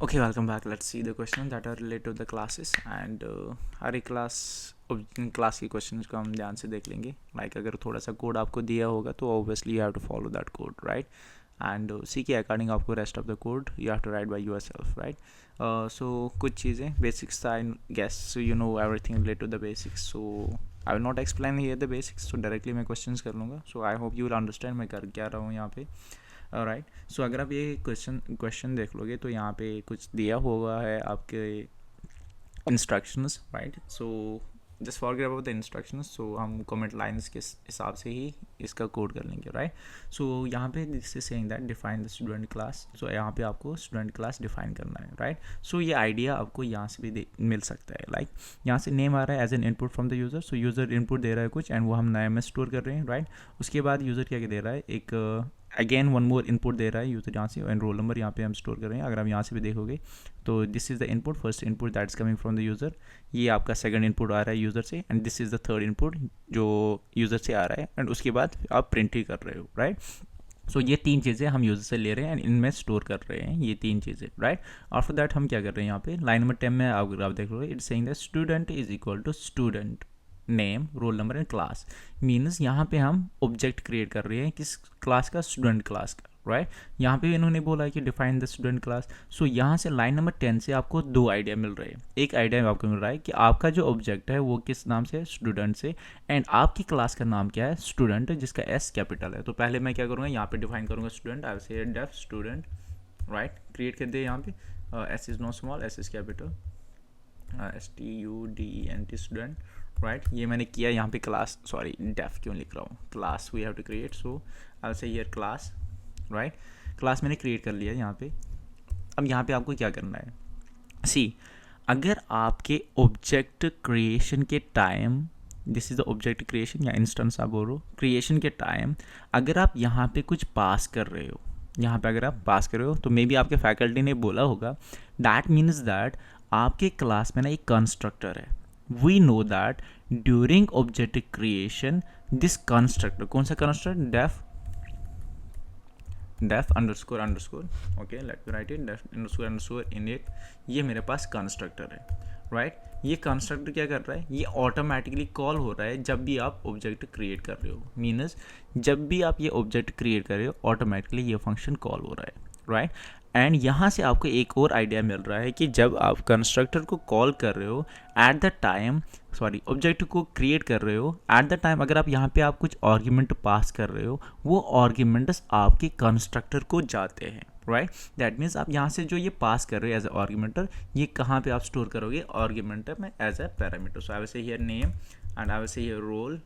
Okay, welcome back. Let's see the questions that are related to the classes and हर एक class के questions को हम ध्यान से देख लेंगे. लाइक अगर थोड़ा सा कोड आपको दिया होगा तो obviously you have to follow that code, right. And उसी के अकॉर्डिंग आपको rest of the code you have to write by yourself, right. So कुछ चीज़ें basics, I guess you know everything related to the basics. So I will not explain here the basics, so directly मैं questions कर लूँगा. So I hope you will understand मैं कर क्या रहा हूँ यहाँ पे, राइट. सो अगर आप ये क्वेश्चन देख लोगे तो यहाँ पे कुछ दिया हुआ है आपके instructions, right. So just forget about the instructions. So हम कमेंट लाइंस के हिसाब से ही इसका कोड कर लेंगे, राइट. सो यहाँ पे this is saying that define the student class. So यहाँ पे आपको स्टूडेंट क्लास डिफाइन करना है, राइट. सो ये आइडिया आपको यहाँ से भी मिल सकता है. लाइक यहाँ से नेम आ रहा है as an input from the user. So user input दे रहा है कुछ एंड वो हम नए में स्टोर कर रहे हैं, राइट. उसके बाद यूज़र क्या दे रहा है, एक अगेन वन मोर इनपुट दे रहा है यूज़र यहाँ से, एंड रोल नंबर यहाँ पे हम स्टोर कर रहे हैं. अगर आप यहाँ से भी देखोगे तो this is the input, first input that's coming from the user. ये आपका सेकंड इनपुट आ रहा है यूज़र से, and this is the third input जो यूज़र से आ रहा है, एंड उसके बाद आप प्रिंट ही कर रहे हो, राइट. सो ये तीन चीज़ें हम यूज़र से ले रहे हैं एंड इनमें स्टोर कर रहे हैं, ये तीन चीज़ें, राइट. आफ्टर दैट हम क्या कर रहे हैं यहाँ पे लाइन नंबर 10 में अगर आप देख लो, it's saying that student is equal to student name roll number and class. Means यहाँ पे हम ऑब्जेक्ट क्रिएट कर रहे हैं किस क्लास का, स्टूडेंट क्लास का, राइट. यहाँ पे इन्होंने बोला है कि define the student class. So यहाँ से लाइन नंबर 10 से आपको दो आइडिया मिल रहे हैं. एक आइडिया आपको मिल रहा है कि आपका जो ऑब्जेक्ट है वो किस नाम से, स्टूडेंट से, एंड आपकी क्लास का नाम क्या है, स्टूडेंट, जिसका एस कैपिटल है. तो पहले मैं क्या करूँगा, यहाँ पे डिफाइन करूँगा student. I will say def student, right. Create कर दे यहाँ पे, S is not small, S is capital, STUDENT student, right. ये मैंने किया. यहाँ पे क्लास, सॉरी डेफ क्यों लिख रहा हूँ, class we have to create. So I will say here class, right. Class मैंने क्रिएट कर लिया यहाँ पे. अब यहाँ पे आपको क्या करना है, सी अगर आपके ऑब्जेक्ट क्रिएशन के time, this is the object creation या इंस्टेंस आप बोलो, क्रिएशन के टाइम अगर आप यहाँ पे कुछ पास कर रहे हो, यहाँ पे अगर आप पास कर रहे हो तो मे बी आपके फैकल्टी ने बोला होगा दैट मीन्स दैट आपके क्लास में ना एक कंस्ट्रक्टर है. We know that during object creation this constructor, कौन सा constructor, def underscore underscore, okay let me write it, def underscore underscore init, ये मेरे पास कंस्ट्रक्टर है, राइट. ये कंस्ट्रक्टर क्या कर रहा है, ये ऑटोमेटिकली कॉल हो रहा है जब भी आप ऑब्जेक्ट क्रिएट कर रहे हो. मीनस जब भी आप ये ऑब्जेक्ट क्रिएट कर रहे हो ऑटोमेटिकली ये फंक्शन कॉल हो रहा है, राइट. एंड यहाँ से आपको एक और आइडिया मिल रहा है कि जब आप कंस्ट्रक्टर को कॉल कर रहे हो at the time, sorry object को क्रिएट कर रहे हो एट द टाइम, अगर आप यहाँ पे आप कुछ आर्ग्यूमेंट पास कर रहे हो वो आर्ग्यूमेंट्स आपके कंस्ट्रक्टर को जाते हैं, राइट. दैट मीन्स आप यहाँ से जो ये पास कर रहे हो एज ए आर्ग्यूमेंटर, ये कहाँ पे आप स्टोर करोगे, आर्ग्यूमेंटर में as a parameter. So I will say here name and I will say here roll,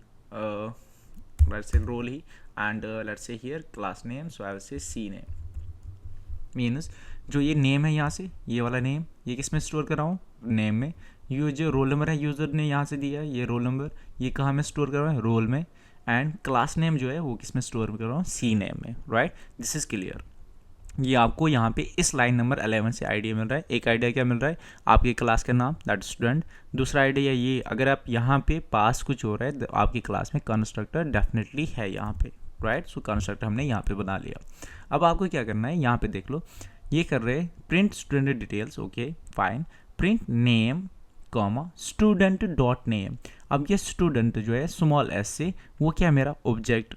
let's say roll ही, and let's say here class name. So I will say C name. Means जो ये name है यहाँ से, ये वाला name, ये किस में स्टोर कर रहा हूँ, नेम में. ये जो रोल नंबर है यूज़र ने यहाँ से दिया है, ये रोल नंबर, ये कहाँ में स्टोर कर रहा हूँ, रोल में. एंड क्लास नेम जो है वो किस में स्टोर कर रहा हूँ, सी नेम में, राइट. This is clear. ये आपको यहाँ पे इस लाइन नंबर 11 से आइडिया मिल रहा है. एक आइडिया क्या मिल रहा है, आपके क्लास का नाम दैट स्टूडेंट. दूसरा आइडिया ये, अगर आप यहाँ पे पास कुछ हो रहा है आपकी क्लास में कंस्ट्रक्टर डेफिनेटली है यहाँ पे, राइट. सो कंस्ट्रक्टर हमने यहाँ पे बना लिया. अब आपको क्या करना है, यहाँ पे देख लो, ये कर रहे हैं print student details, okay fine, print name comma student dot name. अब ये स्टूडेंट जो है स्मॉल एस से, वो क्या है मेरा object,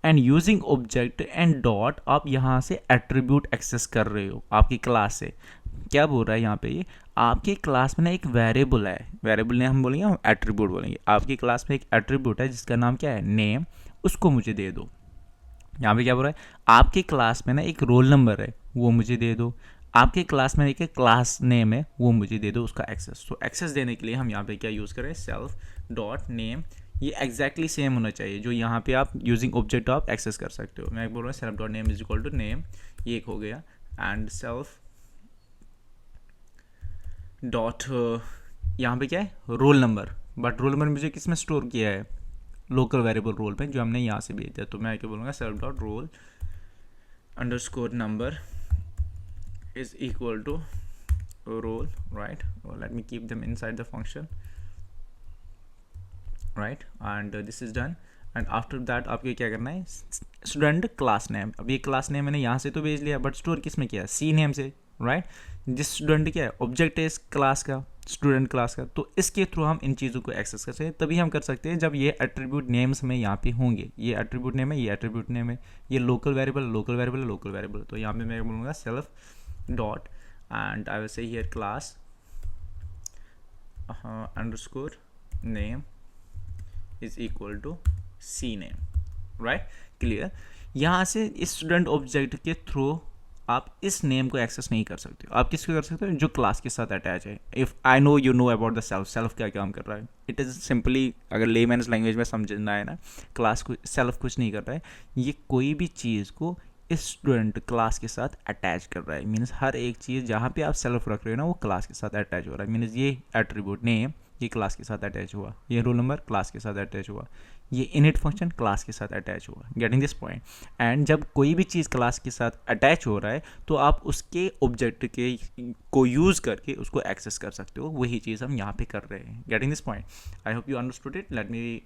and using object and dot आप यहाँ से एट्रीब्यूट एक्सेस कर रहे हो आपकी क्लास से. क्या बोल रहा है यहाँ पे, ये आपकी क्लास में ना एक वेरिएबल है, वेरिएबल ने हम बोलेंगे, हम एट्रीब्यूट बोलेंगे. आपकी क्लास में एक एट्रीब्यूट है जिसका नाम क्या है, नेम, उसको मुझे दे दो. यहाँ पे क्या बोल रहा है, आपकी क्लास में ना एक रोल नंबर है वो मुझे दे दो, आपके क्लास में एक क्लास नेम है वो मुझे दे दो उसका एक्सेस. तो एक्सेस देने के लिए हम यहाँ पे क्या यूज़ करें, सेल्फ डॉट नेम. ये एग्जैक्टली सेम होना चाहिए जो यहाँ पे आप यूजिंग ऑब्जेक्ट आप एक्सेस कर सकते हो. मैं बोल रहा हूँ self dot name is equal to name, ये एक हो गया. एंड सेल्फ डॉट यहाँ पे क्या है, roll number, but roll number मुझे किस में स्टोर किया है, लोकल वेरिएबल रोल पे जो हमने यहाँ से भेज दिया. तो मैं क्या बोलूँगा, self dot roll underscore number is equal to roll, right. Let me keep them inside the function, right. And this is done. And after that आपको क्या करना है, स्टूडेंट क्लास नेम. अब ये क्लास नेम मैंने यहाँ से तो भेज लिया बट स्टोर किस में किया, सी नेम से, राइट। जिस स्टूडेंट क्या है, ऑब्जेक्ट है इस क्लास का, स्टूडेंट क्लास का, तो इसके थ्रू हम इन चीज़ों को एक्सेस कर सकते हैं। तभी हम कर सकते हैं जब ये एट्रीब्यूट नेम्स में यहाँ पे होंगे, ये एट्रीब्यूट नेम है, ये एट्रीब्यूट नेम है, ये local variable, local variable, local variable. तो यहाँ पे मैं बोलूँगा self dot and I will say here class underscore name is equal to C name, right, clear. यहाँ से इस स्टूडेंट ऑब्जेक्ट के थ्रू आप इस नेम को एक्सेस नहीं कर सकते हो। आप किसको कर सकते हो, जो क्लास के साथ अटैच है। If I know you know about the self, self क्या काम कर रहा है, इट इज़ सिंपली, अगर लेमैन्स लैंग्वेज में समझना है ना, क्लास को सेल्फ कुछ नहीं कर रहा है, ये कोई भी चीज़ को इस स्टूडेंट क्लास के साथ अटैच कर रहा है। मीन्स हर एक चीज़ जहाँ पे आप सेल्फ रख रहे हो ना, वो क्लास के साथ अटैच हो रहा है। मीन्स ये एट्रीब्यूट नेम ये क्लास के साथ अटैच हुआ, ये रोल नंबर क्लास के साथ अटैच हुआ, ये इनिट फंक्शन क्लास के साथ अटैच हुआ। Getting this point. एंड जब कोई भी चीज़ क्लास के साथ अटैच हो रहा है तो आप उसके ऑब्जेक्ट के को यूज़ करके उसको एक्सेस कर सकते हो। वही चीज़ हम यहाँ पे कर रहे हैं। Getting this point. I hope you understood it. Let me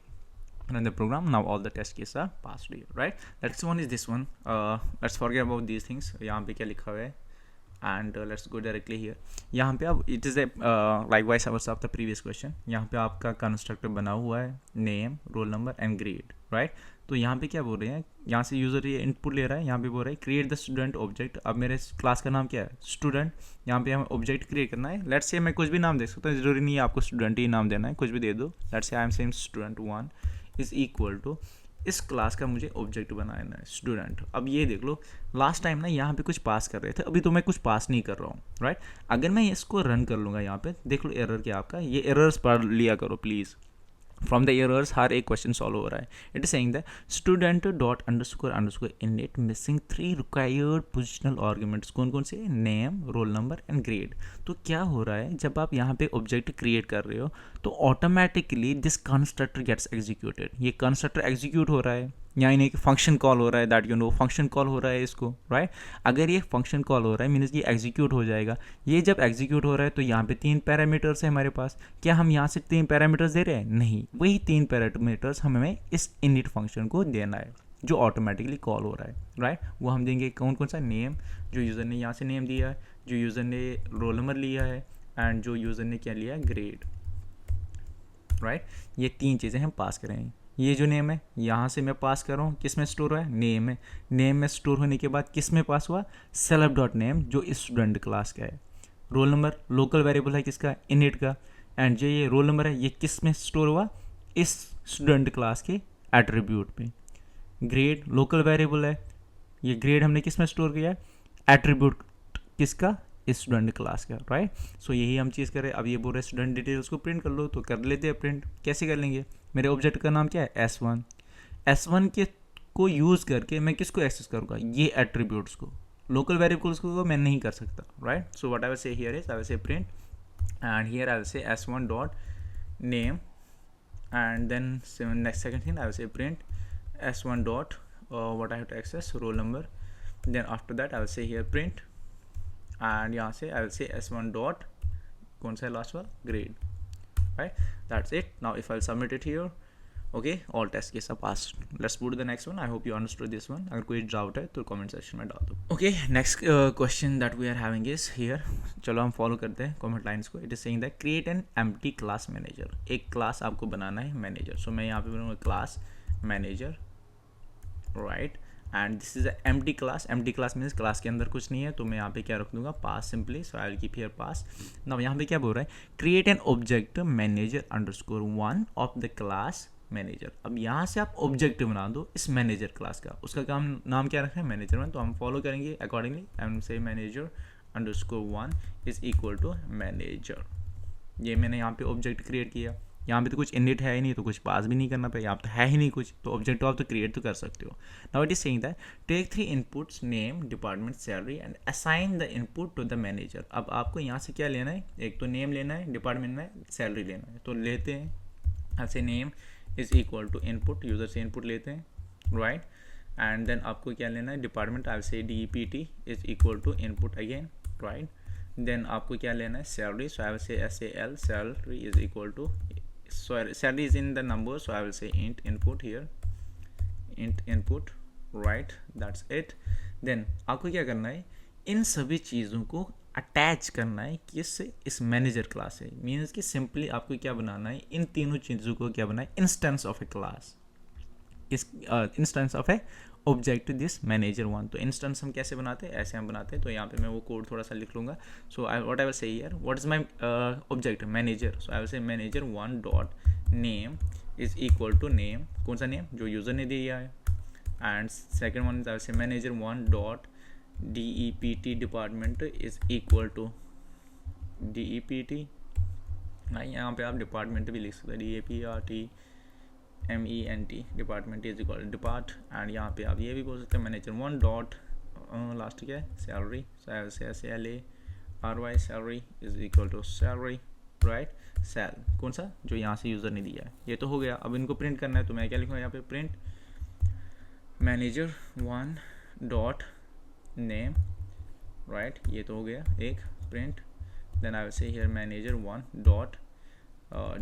run the program. Now all the test cases are passed here, right? Next one is this one. Let's forget about these things. यहाँ पे क्या लिखा हुआ है and let's go directly here. यहाँ पे अब it is a likewise as of the previous question. यहाँ पे आपका कंस्ट्रक्टर बना हुआ है name, roll number and grade, right? तो यहाँ पे क्या बोल रहे हैं, यहाँ से यूज़र ये इनपुट ले रहा है, यहाँ पे बोल रहा है क्रिएट द स्टूडेंट ऑब्जेक्ट। अब मेरे क्लास का नाम क्या है, स्टूडेंट। यहाँ पे हमें ऑब्जेक्ट क्रिएट करना है। लेट्स से मैं कुछ भी नाम दे सकता हूँ, जरूरी नहीं है आपको स्टूडेंट ही नाम देना है, कुछ भी दे दो। Let's say I am saying student 1 is equal to इस क्लास का मुझे ऑब्जेक्ट बनाना है स्टूडेंट। अब ये देख लो, लास्ट टाइम ना यहाँ पे कुछ पास कर रहे थे, अभी तो मैं कुछ पास नहीं कर रहा हूँ, राइट। अगर मैं इसको रन कर लूँगा, यहाँ पे देख लो एरर क्या आपका, ये एरर्स पढ़ लिया करो प्लीज़। फ्रॉम द एरर्स हर एक क्वेश्चन सॉल्व हो रहा है। It is saying that student dot underscore underscore init missing 3 required positional arguments. कौन कौन से, name, roll number and grade. तो क्या हो रहा है, जब आप यहाँ पे ऑब्जेक्ट क्रिएट कर रहे हो तो automatically this constructor gets executed. ये कंस्ट्रक्टर एग्जीक्यूट हो रहा है, यानी नहीं कि फंक्शन कॉल हो रहा है, that you know function call हो रहा है इसको, राइट। अगर ये फंक्शन कॉल हो रहा है मीन्स ये एग्जीक्यूट हो जाएगा। ये जब एग्जीक्यूट हो रहा है तो यहाँ पे 3 पैरामीटर्स है हमारे पास। क्या हम यहाँ से 3 पैरामीटर्स दे रहे हैं, नहीं, वही 3 पैरामीटर्स हमें इस इनिट फंक्शन को देना है जो ऑटोमेटिकली कॉल हो रहा है, राइट। वो हम देंगे कौन कौन सा, नेम, जो यूज़र ने यहाँ से नेम दिया है, जो यूज़र ने रोल नंबर लिया है एंड जो यूज़र ने क्या लिया है, ग्रेड, राइट। ये 3 चीज़ें हम पास करेंगे। ये जो नेम है यहाँ से मैं पास कर रहा हूँ, किस में स्टोर हुआ है, नेम में। नेम में स्टोर होने के बाद किस में पास हुआ, सेल्फ डॉट नेम जो इस स्टूडेंट क्लास का है। रोल नंबर लोकल वेरिएबल है किसका, इनिट का। एंड जो ये रोल नंबर है ये किस में स्टोर हुआ, इस स्टूडेंट क्लास के एट्रीब्यूट में। ग्रेड लोकल वेरिएबल है, ये ग्रेड हमने किस में स्टोर किया है, एट्रीब्यूट किसका, इस स्टूडेंट क्लास का, राइट। सो यही हम चीज़ करें। अब ये बोल रहे स्टूडेंट डिटेल्स को प्रिंट कर लो, तो कर लेते हैं प्रिंट। कैसे कर लेंगे, मेरे ऑब्जेक्ट का नाम क्या है, S1। S1 के को यूज़ करके मैं किसको एक्सेस करूँगा, ये एट्रीब्यूट्स को। लोकल वेरिएबल्स को मैं नहीं कर सकता, right. So what I will say here is I will say print and here I will say S1 dot name and then next second thing I will say print S1 dot what I have to access, roll number. Then after that I will say here print and यहाँ से I will say S1 dot कौन सा है last वाला, grade, right. That's it. Now if I'll submit it here, okay, all test cases are passed. Let's move to the next one. I hope you understood this one. अगर कोई doubt है तो comment section में डाल दो। Okay, next question that we are having is here. चलो हम follow करते हैं comment lines को। It is saying that create an empty class manager. एक क्लास आपको बनाना है मैनेजर। सो मैं यहाँ पे बनाऊँगा class manager, right. And this is empty class. Empty class means class के अंदर कुछ नहीं है, तो मैं यहाँ पे क्या रख दूंगा, pass simply. So I will keep here pass. Now यहाँ पे क्या बोल रहा है, create an object manager underscore 1 of the class manager. अब यहाँ से आप ऑब्जेक्ट बना दो इस मैनेजर क्लास का, उसका काम नाम क्या रखना है, मैनेजर 1। तो हम फॉलो करेंगे accordingly. I am say manager underscore 1 is equal to manager. ये मैंने यहाँ पे ऑब्जेक्ट क्रिएट किया। यहाँ पे तो कुछ इनिट है ही नहीं, तो कुछ पास भी नहीं करना पड़ेगा, यहाँ तो है ही नहीं कुछ, तो ऑब्जेक्ट आप तो क्रिएट तो कर सकते हो। Now it is saying that take 3 inputs name, department, salary and assign the input to the manager. अब आपको यहाँ से क्या लेना है, एक तो नेम लेना है, डिपार्टमेंट में सैलरी लेना है। तो लेते हैं ऐसे, name is equal to input, user से इनपुट लेते हैं, राइट। एंड देन आपको क्या लेना है, department, I will say DPT is equal to input again, right. Then आपको क्या लेना है, salary, so I will say SAL, salary is equal to, so salary is in the number, so I will say int input here, int input, right, that's it. Then आपको क्या करना है, इन सभी चीज़ों को अटैच करना है किससे, इस मैनेजर क्लास से। मीन्स कि सिंपली आपको क्या बनाना है, इन तीनों चीज़ों को क्या बनाए, इंस्टेंस ऑफ ए क्लास, इस instance of A object this manager one. तो इंस्टेंस हम कैसे बनाते हैं, ऐसे हम बनाते हैं। तो यहाँ पे मैं वो कोड थोड़ा सा लिख लूँगा। So I what I will say here, what is my object manager, so I will say manager one dot name is equal to name, कौन सा नेम, जो यूज़र ने दिया है। And second one is I will say manager one dot DEPT department is equal to DEPT, नहीं यहाँ पे आप डिपार्टमेंट भी लिख सकते हैं, DAPRTMENT department is equal depart. And यहाँ पे आप ये भी बोल सकते हैं मैनेजर वन डॉट लास्ट क्या है, salary, SALARY salary is equal to salary, right. सेल कौन सा, जो यहाँ से यूज़र ने दिया है। ये तो हो गया। अब इनको प्रिंट करना है, तो मैं क्या लिखूँगा यहाँ पे, print manager one dot name, right, ये तो हो गया एक print. Then I will say here manager one dot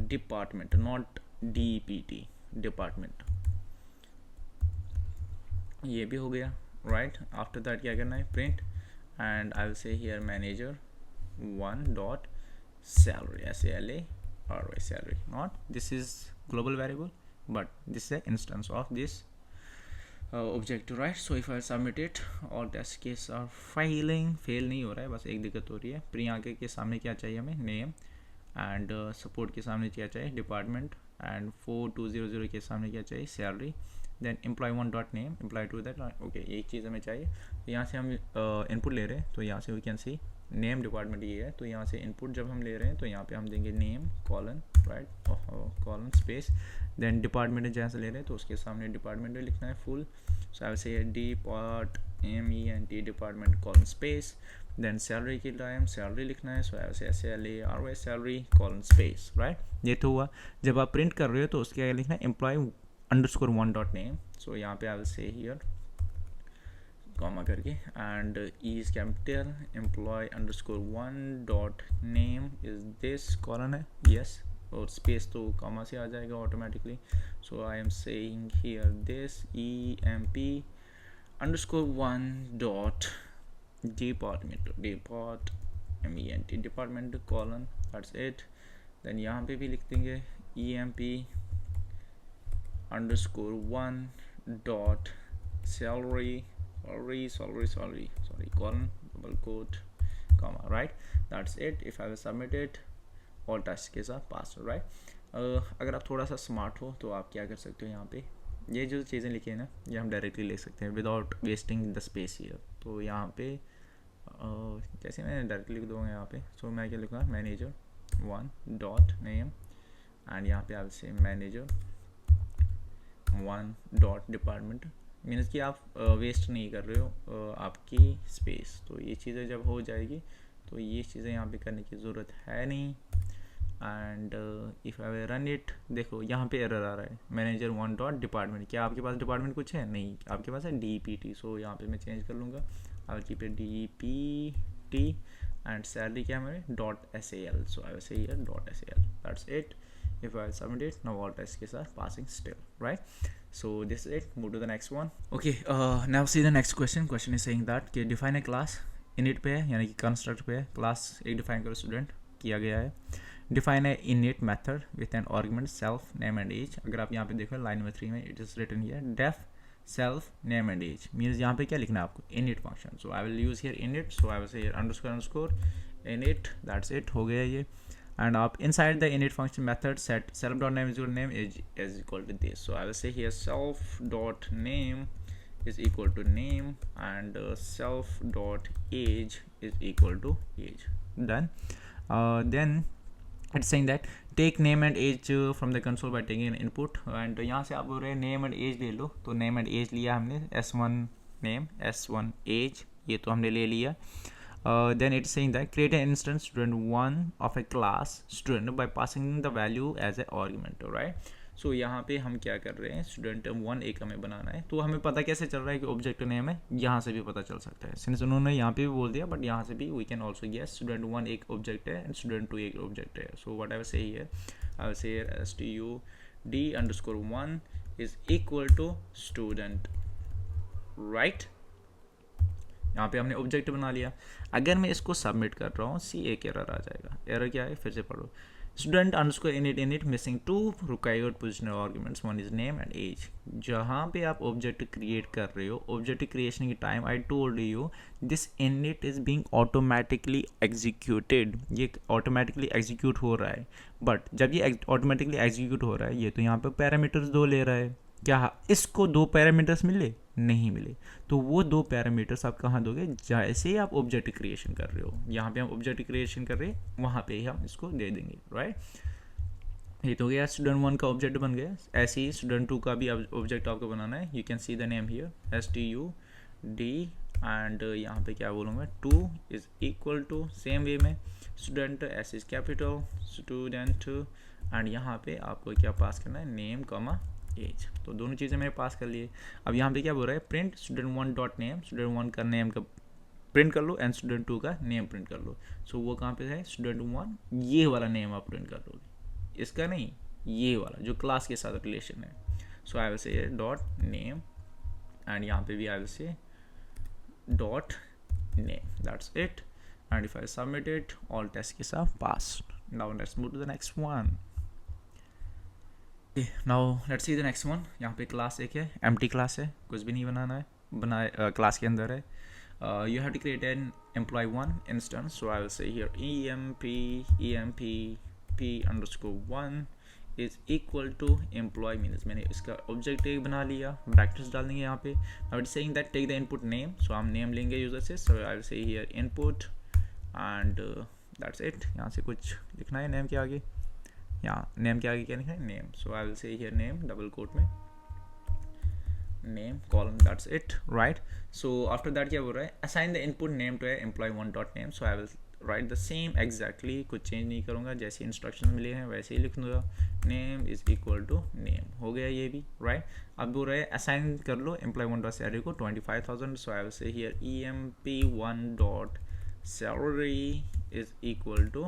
department, not DEPT department, ये भी हो गया, राइट। आफ्टर दैट क्या करना है, print and I will say here manager one dot salary, SALARY salary, not this is global variable but this is instance of this objective, right? So if I submit it, all test case are failing, fail नहीं हो रहा है, बस एक दिक्कत हो रही है। प्रियंका के सामने क्या चाहिए हमें, नेम, एंड सपोर्ट के सामने क्या चाहिए, डिपार्टमेंट, एंड 4200 के सामने क्या चाहिए, salary. Then employ one dot name, employ two that, okay, एक चीज़ हमें चाहिए। तो यहाँ से हम इनपुट ले रहे हैं, तो यहाँ से we can see name department ये है। तो यहाँ से इनपुट जब हम ले रहे हैं, तो यहाँ पे हम देंगे name colon, right, colon space, then department जहाँ से ले रहे हैं, तो उसके सामने डिपार्टमेंट लिखना है full. So I will say DEPARTMENT department colon space, then salary के टाइम सैलरी लिखना है। So I will say SALARY salary colon space, right. ये तो हुआ। जब आप प्रिंट कर रहे हो तो उसके आगे लिखना है employ underscore one dot name. So यहाँ पे I will say here comma करके, and is capital, employ underscore one dot name is this, colon है, यस, और स्पेस तो कॉमा से आ जाएगा automatically. So I am saying here this EMP underscore one dot department department colon, that's it. Then यहाँ पे भी लिख देंगे EMP underscore one dot salary colon double quote comma, right, that's it. If I will submit it, all test cases are passed, right. अगर आप थोड़ा सा smart हो तो आप क्या कर सकते हो, यहाँ पे ये जो चीज़ें लिखी है ना, ये हम डायरेक्टली लिख सकते हैं without wasting the space here. तो यहाँ पे जैसे मैं डायरेक्टली लिख दूँगा यहाँ पे, सो मैं क्या लिखूँगा, manager one dot name, and यहाँ पे आप से manager one dot department, means कि आप वेस्ट नहीं कर रहे हो आपकी स्पेस। तो ये चीज़ें जब हो जाएगी तो ये चीज़ें यहाँ पे करने की ज़रूरत है नहीं। And if I run it, देखो यहाँ पे एरर आ रहा है, मैनेजर वन डॉट डिपार्टमेंट। क्या आपके पास डिपार्टमेंट कुछ है, नहीं, आपके पास है DEPT। सो यहाँ पे मैं चेंज कर लूँगा, आई will keep it DEPT, and salary क्या है हमारे, .SAL। So I will say here .SAL, that's it. If I submit it, now all test cases are passing still, right? So this is it. Move to the next one. Okay, now see the next question. Question is saying that कि define a class init पे है, यानी कि construct पे है, class एक define करो student, किया गया है। Define a init method with an argument self, name and age। अगर आप यहाँ पे देखो line number 3 में it is written here def self, name and age, means यहाँ पे क्या लिखना है आपको, init function। So I will use here init, so I will say here underscore init, that's it, हो गया ये। And up inside the init function method set self dot name is equal to name is equal to this. So I will say here self dot name is equal to name, and self dot age is equal to age. Done. Then it's saying that take name and age from the console by taking an input, and यहाँ से आप बोल रहे हैं name and age ले लो। तो name and age लिया हमने, S1 name S1 age, ये तो हमने ले लिया। Then it's saying that create an instance student1 of a class student by passing the value as a argument, right? So यहाँ पे हम क्या कर रहे हैं, student1 एक हमें बनाना है। तो हमें पता कैसे चल रहा है कि ऑब्जेक्ट नेम है, यहाँ से भी पता चल सकता है, सिंस उन्होंने यहाँ पे भी बोल दिया, बट यहाँ से भी we can also guess student1 एक ऑब्जेक्ट है एंड student2 एक ऑब्जेक्ट है। So what I will say here, I will say here stud_1 is equal to student, right? यहाँ पे हमने ऑब्जेक्ट बना लिया। अगर मैं इसको सबमिट कर रहा हूँ, सी एक एरर आ जाएगा। एरर क्या है, फिर से पढ़ो, student underscore init missing 2 required positional arguments, one is name and age. जहाँ पे आप ऑब्जेक्ट क्रिएट कर रहे हो, ऑब्जेक्ट क्रिएशन की time I told you this init is being automatically executed, ये ऑटोमेटिकली एग्जीक्यूट हो रहा है। बट जब ये ऑटोमेटिकली एग्जीक्यूट हो रहा है, ये तो यहाँ पे पैरामीटर्स 2 ले रहा है, क्या इसको 2 पैरामीटर्स मिले, नहीं मिले, तो वो 2 पैरामीटर्स आप कहाँ दोगे, जैसे ही आप ऑब्जेक्ट क्रिएशन कर रहे हो, यहाँ पे हम ऑब्जेक्ट क्रिएशन कर रहे हैं, वहाँ पे ही हम इसको दे देंगे, राइट। ये तो गया स्टूडेंट 1 का ऑब्जेक्ट बन गया। ऐसे ही स्टूडेंट 2 का भी ऑब्जेक्ट आपको बनाना है। You can see the name here, STUD and यहाँ पे क्या बोलूँगा, 2 is equal to, same way में student S is capital, student, and यहाँ पे आपको क्या पास करना है, नेम कॉमा एज। तो दोनों चीज़ें मैंने पास कर लिए। अब यहाँ पे क्या बोल रहा है, print student 1 dot name, student 1 का नेम का प्रिंट कर लो एंड स्टूडेंट 2 का नेम प्रिंट कर लो। सो वो कहाँ पे है, स्टूडेंट 1, ये वाला नेम आप प्रिंट कर लोगे, इसका नहीं, ये वाला जो क्लास के साथ रिलेशन है। So I will say dot name and यहाँ पे भी I will say dot name, that's it. And if I submit it, all test के साथ pass. Now let's move to the next one. Now let's see the next one. यहाँ पे class एक है, empty class है, कुछ भी नहीं बनाना है, बनाए क्लास के अंदर है। You have to create an employee 1 instance, so I will say here emp p underscore 1 is equal to employee, means मैंने इसका ऑब्जेक्ट एक बना लिया, ब्रैकेट्स डाल देंगे यहाँ पे। Now it's saying that take the input name, so हम नेम लेंगे यूजर से, so I will say here input and that's it। यहाँ से कुछ लिखना है नेम के आगे, यहाँ नेम के आगे क्या लिखना है, name, so I will say here name double quote में, name column, that's it, right। so after that क्या बोल रहा है, assign the input name to a employee 1 dot name, so I will write the same exactly, कुछ change नहीं करूँगा, जैसे instruction मिले हैं वैसे ही लिख दूँगा, name is equal to name, हो गया ये भी, right। अब बोल रहा है assign कर लो employee 1 dot salary को 25,000, so I will say here emp1 dot salary is equal to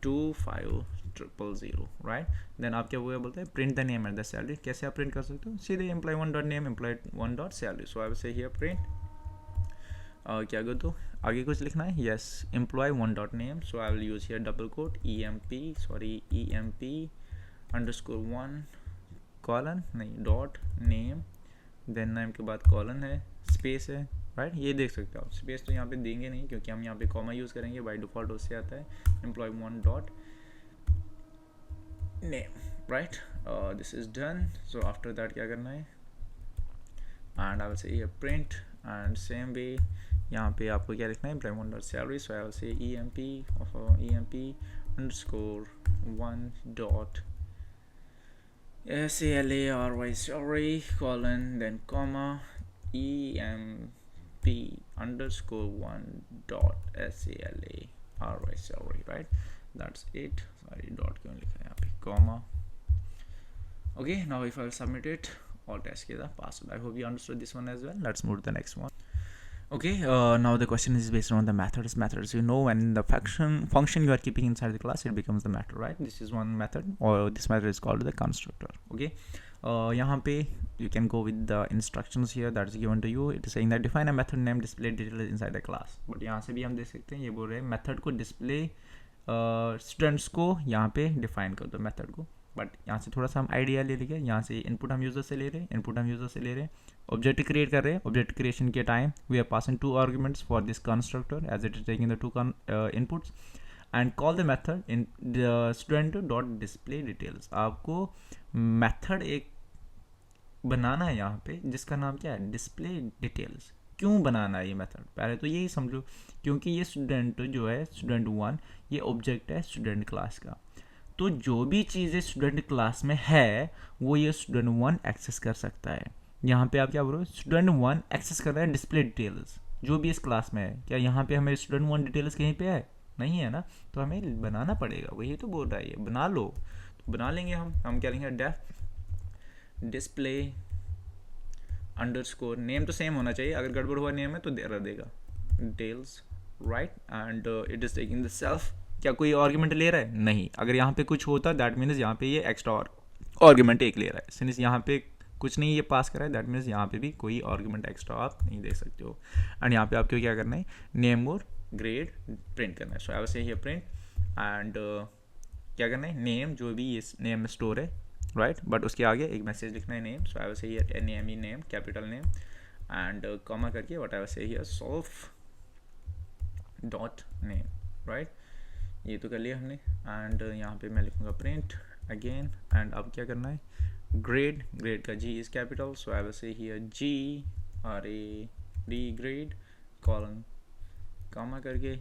25,000, right. Then आप क्या बोलते हैं, print the name and the salary. कैसे आप प्रिंट कर सकते हो, सीधे employ 1 dot name, employ 1 dot salary. So I will say here print, क्या कर दो, आगे कुछ लिखना है, yes employ 1 dot name, so I will use here double quote emp underscore 1 colon नहीं डॉट नेम, देन नेम के बाद कॉलन है, स्पेस है, राइट। ये देख सकते हो आप, स्पेस तो यहाँ पे देंगे नहीं क्योंकि हम यहाँ पे कॉमा यूज़ करेंगे, बाय डिफ़ॉल्ट उससे आता है employ 1 dot name, right। This is done, so after that क्या करना है, and I will say here print and same way यहाँ पे आपको क्या लिखना है, employee 1 dot salary, so I will say emp underscore 1 dot salary colon then comma emp underscore 1 dot salary, right, that's it। sorry dot क्यों लिखा है यहाँ पे, comma। okay, now if I will submit it, all tests के साथ pass। I hope you understood this one as well। let's move to the next one। okay, now the question is based on the methods, you know, when the function you are keeping inside the class, it becomes the method, right। this is one method, or this method is called the constructor। okay, यहाँ पे you can go with the instructions here that is given to you। it is saying that define a method name display details inside the class, but यहाँ से भी हम देख सकते हैं, ये बोल रहे हैं मेथड को डिस्प्ले स्टूडेंट्स को यहाँ पे डिफाइन कर दो मेथड को। बट यहाँ से थोड़ा सा हम आइडिया ले लेंगे, यहाँ से इनपुट हम यूज़र से ले रहे हैं, ऑब्जेक्ट क्रिएट कर रहे हैं। ऑब्जेक्ट क्रिएशन के time we are passing 2 arguments for this constructor as it is taking the 2 inputs and call the method in the student dot display details. आपको मेथड एक बनाना है यहाँ पे जिसका नाम क्या है, डिस्प्ले डिटेल्स। क्यों बनाना है ये मेथड, पहले तो यही समझो, क्योंकि ये स्टूडेंट जो है स्टूडेंट 1, ये ऑब्जेक्ट है स्टूडेंट क्लास का, तो जो भी चीज़ें स्टूडेंट क्लास में है वो ये स्टूडेंट 1 एक्सेस कर सकता है। यहाँ पे आप क्या बोलो, स्टूडेंट 1 एक्सेस कर रहा है डिस्प्ले डिटेल्स जो भी इस क्लास में है। क्या यहाँ पे हमें स्टूडेंट 1 डिटेल्स कहीं पे है, नहीं है ना, तो हमें बनाना पड़ेगा, वही तो बोल रहा है ये, बना लो। तो बना लेंगे हम क्या लेंगे, डेफ डिस्प्ले अंडरस्कोर, नेम तो सेम होना चाहिए, अगर गड़बड़ हुआ नेम है तो एरर देगा, details, right, and it is taking the self. क्या कोई आर्गुमेंट ले रहा है, नहीं। अगर यहाँ पे कुछ होता दैट मीन्स यहाँ पे ये एक्स्ट्रा आर्गुमेंट एक ले रहा है, सिंस यहाँ पे कुछ नहीं ये पास करा है, दैट मीन्स यहाँ पे भी कोई आर्गूमेंट एक्स्ट्रा आप नहीं दे सकते हो। एंड यहाँ पे आपको क्या करना है, नेम और ग्रेड प्रिंट करना है। So I will say here print and क्या करना है, नेम जो भी इस नेम में स्टोर है, राइट, बट उसके आगे एक मैसेज लिखना है name. So I will say here NAME name, capital name and comma करके what I will say here self dot name, right, ये तो कर लिया हमने। एंड यहाँ पे मैं लिखूँगा प्रिंट अगेन एंड अब क्या करना है, ग्रेड, ग्रेड का G is capital, so I will say here GRAD grade colon comma करके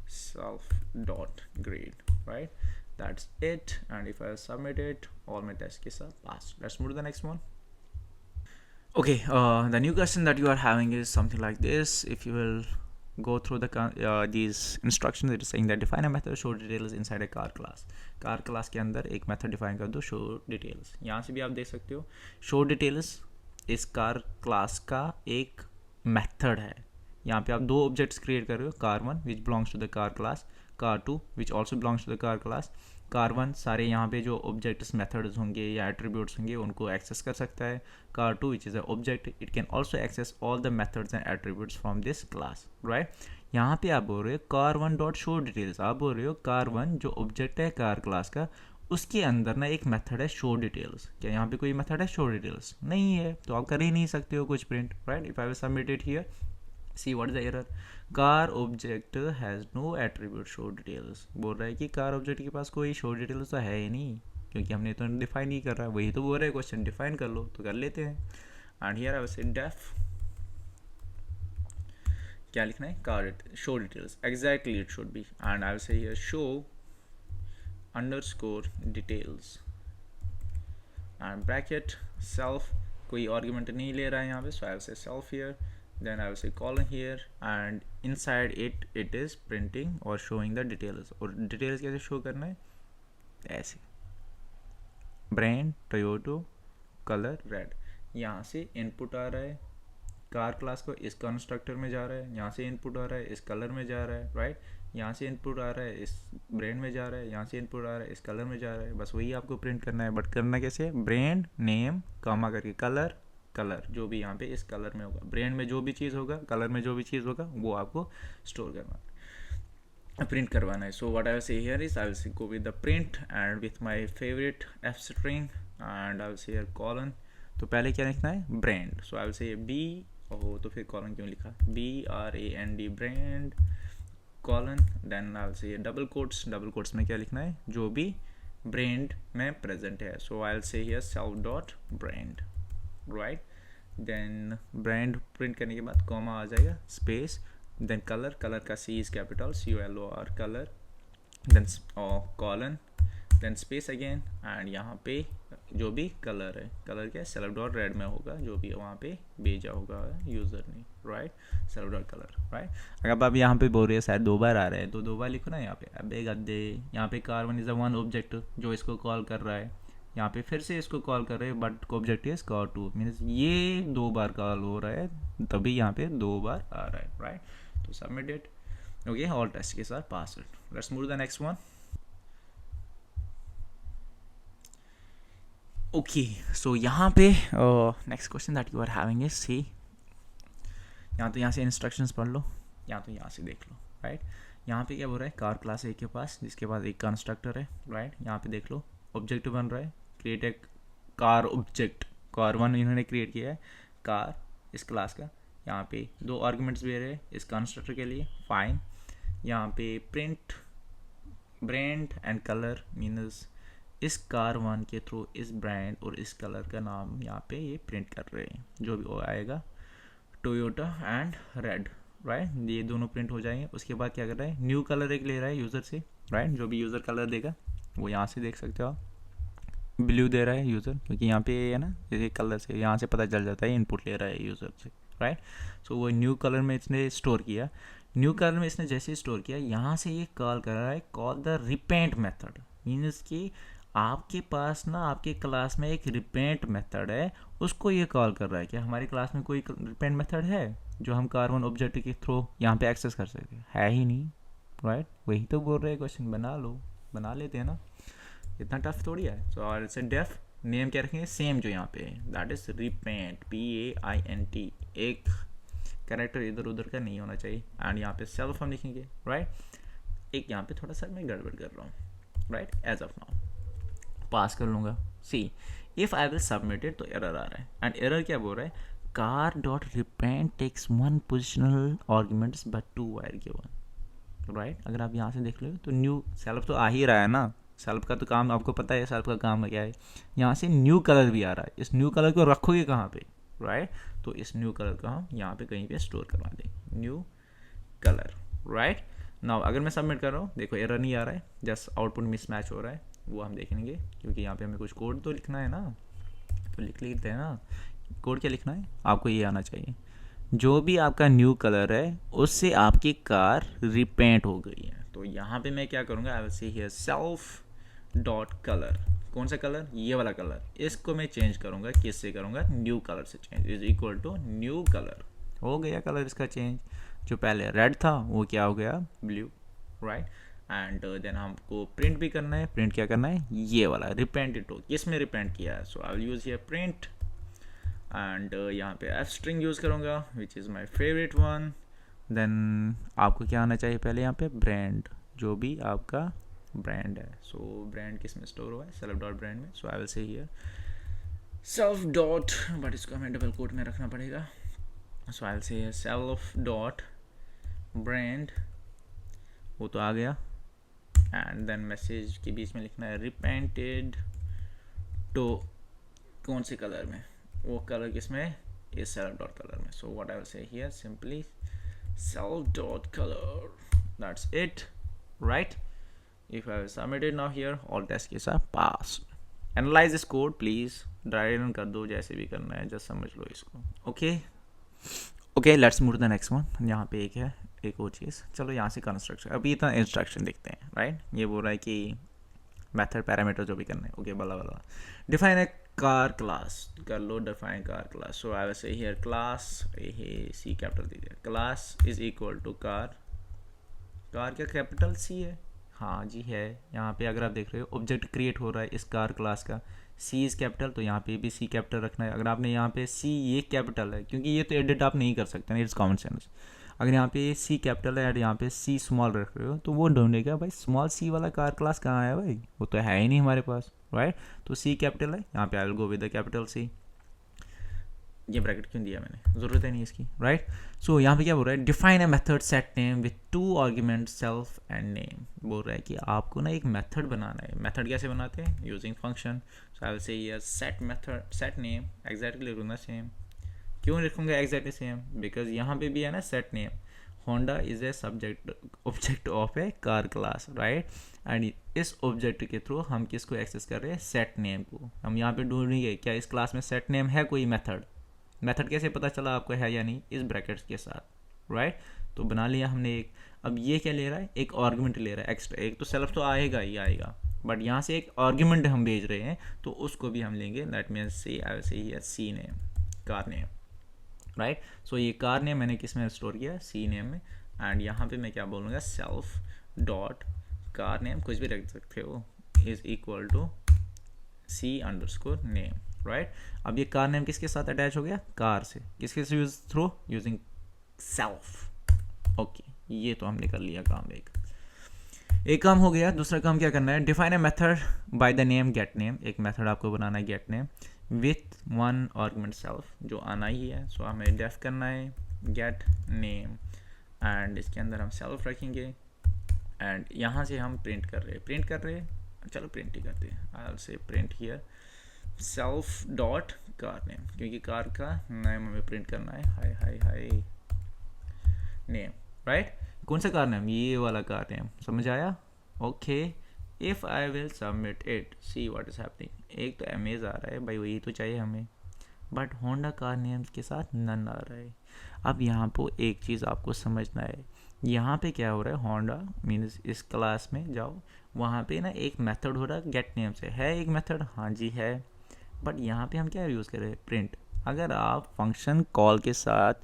self dot grade, right, that's it। and if I submit it, all my test cases are passed। let's move to the next one। okay, the new question that you are having is something like this. If you will go through these instructions, it is saying that define a method show details inside a car class। car class के अंदर एक method define कर दो show details। यहाँ से भी आप देख सकते हो show details इस car class का एक method है। यहाँ पे आप दो ऑब्जेक्ट्स क्रिएट कर रहे हो, car1 which belongs to the car class, car2 which also belongs to the car class. car1 सारे यहाँ पे जो ऑब्जेक्ट्स मेथड्स होंगे या एट्रीब्यूट्स होंगे उनको एक्सेस कर सकता है। car2 which is a object, it can also access all the methods and attributes from this class, right. यहाँ पे आप बोल रहे हो car1 डॉट शो डिटेल्स, आप बोल रहे हो car1 जो ऑब्जेक्ट है कार क्लास का उसके अंदर ना एक मेथड है शो डिटेल्स। क्या यहाँ पे कोई मेथड है शो डिटेल्स? नहीं है, तो आप कर ही नहीं सकते हो कुछ print, right. If I will submit it here, see what is the error, car object has no attribute show details। बोल रहा है कि कार ऑब्जेक्ट के पास कोई शो डिटेल्स तो है ही नहीं, क्योंकि हमने तो डिफाइन नहीं कर रहा। वही तो बोल रहा है क्वेश्चन, डिफाइन कर लो, तो कर लेते हैं। And here I will say def क्या लिखना है, car show details, exactly it should be. And I will say here show underscore details and bracket self, कोई आर्गुमेंट नहीं ले रहा है यहाँ पे, so I will say self here, then I will say colon here and inside it is printing or showing the details। और details कैसे show करना है, ऐसे brand Toyota color red, यहाँ से input आ रहा है कार क्लास को, इस कंस्ट्रक्टर में जा रहा है, यहाँ से इनपुट आ रहा है इस कलर में जा रहा है, राइट, यहाँ से इनपुट आ रहा है इस ब्रांड में जा रहा है, यहाँ से इनपुट आ रहा है इस कलर में जा रहा है, बस वही आपको प्रिंट करना है। बट करना कैसे, ब्रांड नेम कॉमा करके कलर, कलर जो भी यहाँ पे इस कलर में होगा, ब्रांड में जो भी चीज़ होगा, कलर में जो भी चीज़ होगा, वो आपको स्टोर करना है, प्रिंट करवाना है। So what I will say here is I will say go with the print and with my favourite F string and I will say here colon. तो पहले क्या लिखना है, brand, so I will say B, ओहो तो फिर colon क्यों लिखा, BRAND brand colon, then I will say double quotes, double quotes में क्या लिखना है, जो भी ब्रांड में प्रेजेंट है। So I will say here self dot brand, right, then brand print करने के बाद कॉमा आ जाएगा, स्पेस, देन कलर, कलर का C is capital COLOR colour, then colon, then space again, and यहाँ पे जो भी कलर है, कलर क्या सेल्फ डॉट रेड में होगा, जो भी वहाँ पे भेजा होगा यूज़र ने, right, self dot colour, right. अगर आप यहाँ पे बोल रहे हैं शायद दो बार आ रहे हैं, तो दो बार लिखो ना यहाँ पे, अब एक गद्दे, यहाँ पे car1 is the one object जो इसको कॉल कर रहा है, यहाँ पे फिर से इसको कॉल कर रहे हैं, but object is car2, means ये दो बार कॉल हो रहा है, तभी यहाँ पे दो बार आ रहा है, राइट। तो submit it, okay, all test case are passed. Let's move to the next one. Okay, so यहाँ पे next question that you are having is see, यहाँ से इंस्ट्रक्शंस पढ़ लो, यहाँ से देख लो, राइट। यहाँ पे क्या बोल रहा है, कार क्लास है के पास, जिसके पास एक कंस्ट्रक्टर है, राइट। यहाँ पे देख लो ऑब्जेक्ट बन रहा है, क्रिएट ए कार ऑब्जेक्ट, car1 इन्होंने क्रिएट किया है कार इस क्लास का। यहाँ पे दो आर्गुमेंट्स दे रहे हैं इस कंस्ट्रक्टर के लिए, फाइन। यहाँ पे print brand and colour, means इस car1 के थ्रू इस ब्रांड और इस कलर का नाम यहाँ पे ये प्रिंट कर रहे हैं, जो भी वो आएगा टोयोटा एंड रेड, राइट, ये दोनों प्रिंट हो जाएंगे। उसके बाद क्या कर रहा है, न्यू कलर एक ले रहा है यूज़र से, राइट, जो भी यूज़र कलर देगा वो यहाँ से देख सकते हो आप, ब्लू दे रहा है यूज़र, क्योंकि यहाँ पे है ना, जैसे कलर से यहाँ से पता चल जाता है इनपुट ले रहा है यूज़र से, राइट। सो वो न्यू कलर में इसने स्टोर किया, न्यू कलर में इसने जैसे स्टोर किया, यहाँ से ये कॉल कर रहा है, call the repent method, means कि आपके पास ना आपके क्लास में एक रिपेंट मेथड है, उसको ये कॉल कर रहा है। क्या हमारी क्लास में कोई रिपेंट मेथड है जो हम car1 ऑब्जेक्ट के थ्रू यहाँ पे एक्सेस कर सकते हैं? है ही नहीं, राइट। वही तो बोल रहे हैं क्वेश्चन, बना लो, बना लेते हैं ना, इतना टफ थोड़ी है। सो और इट्स डेफ नेम क्या रखेंगे, सेम जो यहाँ पे दैट इज रिपेंट, PAINT, एक कैरेक्टर इधर उधर का नहीं होना चाहिए। एंड यहाँ पे सेल्फ हम लिखेंगे, राइट। एक यहाँ पे थोड़ा सा मैं गड़बड़ कर रहा हूँ, right, as of now pass कर लूँगा। See if I will submitted तो एरर आ रहा है, एंड एरर क्या बोल रहा है, car dot repent takes 1 positional arguments but 2 were given, right. अगर आप यहाँ से देख लो तो न्यू सेल्फ तो आ ही रहा है ना, सेल्फ का तो काम आपको पता है, सेल्फ का काम क्या है। यहाँ से न्यू कलर भी आ रहा है, इस न्यू कलर को रखोगे कहाँ पे, राइट। तो इस न्यू कलर को हम यहाँ पे कहीं पे स्टोर करवा दें, न्यू कलर, राइट। नाउ अगर मैं सबमिट कर रहा हूँ, देखो एरर नहीं आ रहा है, जस्ट आउटपुट मिसमैच हो रहा है, वो हम देखेंगे क्योंकि यहाँ पे हमें कुछ कोड तो लिखना है ना, तो लिख लेते हैं ना। कोड क्या लिखना है, आपको ये आना चाहिए, जो भी आपका न्यू कलर है उससे आपकी कार रिपेंट हो गई है। तो यहाँ पे मैं क्या करूँगा, आई will say here self dot colour, कौन सा कलर, ये वाला कलर, इसको मैं चेंज करूँगा, किससे करूँगा, न्यू कलर से change, is equal to new colour. हो गया कलर इसका चेंज, जो पहले रेड था वो क्या हो गया, ब्लू, राइट। एंड देन हमको प्रिंट भी करना है, प्रिंट क्या करना है, ये वाला रिपेंट इट हो, किस में रिपेंट किया है, so I will use here print and यहाँ पे एफ स्ट्रिंग यूज़ करूँगा which is my favourite one. Then आपको क्या आना चाहिए पहले यहाँ पे, ब्रांड, जो भी आपका ब्रांड है। सो ब्रांड किस में स्टोर हुआ है, सेल्फ डॉट ब्रांड में। So I will say here self dot, but इसको हमें डबल कोट में रखना पड़ेगा। So I will say here self dot brand, वो तो आ गया। एंड देन मैसेज के बीच में लिखना है रिपेंटेड टू, कौन से कलर में, वो कलर किस में, इस सेल्फ डॉट कलर में। सो what I will say here simply self dot color, that's it, right? If I will submit it now here, all test cases are passed. Analyze this code please, dry run कर दो, जैसे भी करना है, just समझ लो इसको। okay let's move to the next one। यहाँ पे एक है एक और चीज़, चलो यहाँ से कंस्ट्रक्शन, अभी इतना इंस्ट्रक्शन देखते हैं, राइट। ये बोल रहा है कि मेथड पैरामीटर जो भी करना है, ओके बला बला। डिफाइन ए कार क्लास कर लो, define car class. So I will say here class, ये सी कैपिटल दीजिए, class is equal to car, car क्या कैपिटल सी है, हाँ जी है। यहाँ पे अगर आप देख रहे हो ऑब्जेक्ट क्रिएट हो रहा है इस कार क्लास का, सी इज़ कैपिटल, तो यहाँ पे भी सी कैपिटल रखना है। अगर आपने यहाँ पे सी ये कैपिटल है, क्योंकि ये तो एडिट आप नहीं कर सकते ना, इट्स कॉमन सेंस। अगर यहाँ पे सी कैपिटल है और यहाँ पे सी स्मॉल रख रहे हो, तो वो ढूंढेगा भाई स्मॉल सी वाला कार क्लास कहाँ है भाई, वो तो है ही नहीं हमारे पास, राइट। तो सी कैपिटल है, यहाँ पे I will go with the capital C. ये ब्रैकेट क्यों दिया मैंने, ज़रूरत है नहीं इसकी, राइट। सो यहाँ पे क्या बोल रहा है, define a method set name with 2 argument self and name. बोल रहा है कि आपको ना एक मेथड बनाना है। मेथड कैसे बनाते हैं, using function. So I will say here set method set name, exactly लिखूंगा सेम। क्यों लिखूंगा एग्जैक्टली सेम, बिकॉज यहाँ पे भी है ना set name, Honda is a subject object of A car class, right. And इस ऑब्जेक्ट के थ्रू हम किसको एक्सेस कर रहे हैं, सेट नेम को। हम यहाँ पे ढूंढेंगे क्या इस क्लास में सेट नेम है कोई मेथड, मेथड कैसे पता चला आपको है या नहीं, इस ब्रैकेट्स के साथ, राइट। तो बना लिया हमने एक। अब ये क्या ले रहा है, एक आर्गुमेंट ले रहा है एक्स्ट्रा, एक तो सेल्फ तो आएगा ही आएगा, बट यहाँ से एक आर्गुमेंट हम भेज रहे हैं, तो उसको भी हम लेंगे। That means C, I will say here C name, car name, right. So ये कार नेम मैंने किस में स्टोर किया, सी नेम में। एंड यहाँ पे मैं क्या बोलूँगा, सेल्फ डॉट कार नेम, कुछ भी रख सकते हो, is equal to C underscore name, right. अब ये कार नेम किसके साथ अटैच हो गया, कार से, किसके से use through, using self. Okay, ये तो हमने कर लिया काम, एक काम हो गया। दूसरा काम क्या करना है, define a method by the name get name. एक मेथड आपको बनाना है gate name with 1 argument self, जो आना ही है। सो हमें डेफ करना है गेट नेम, एंड इसके अंदर हम सेल्फ रखेंगे। एंड यहाँ से हम प्रिंट कर रहे हैं, चलो प्रिंट ही करते हैं। आई will say print here self dot car name, क्योंकि कार का नेम हमें प्रिंट करना है, हाय हाय हाय नेम, राइट। कौन सा कार नेम, ये वाला कार नेम, समझ आया, okay. If I will submit it, see what is happening. एक तो एमेज आ रहा है भाई, वही तो चाहिए हमें, बट होंडा कार नेम्स के साथ नन आ रहा है। अब यहाँ पर एक चीज़ आपको समझना है, यहाँ पे क्या हो रहा है, होंडा मीन्स इस क्लास में जाओ, वहाँ पे ना एक मेथड हो रहा है गेट नेम से, है एक मेथड, हाँ जी है, बट यहाँ पे हम क्या यूज़ कर रहे हैं, प्रिंट। अगर आप फंक्शन कॉल के साथ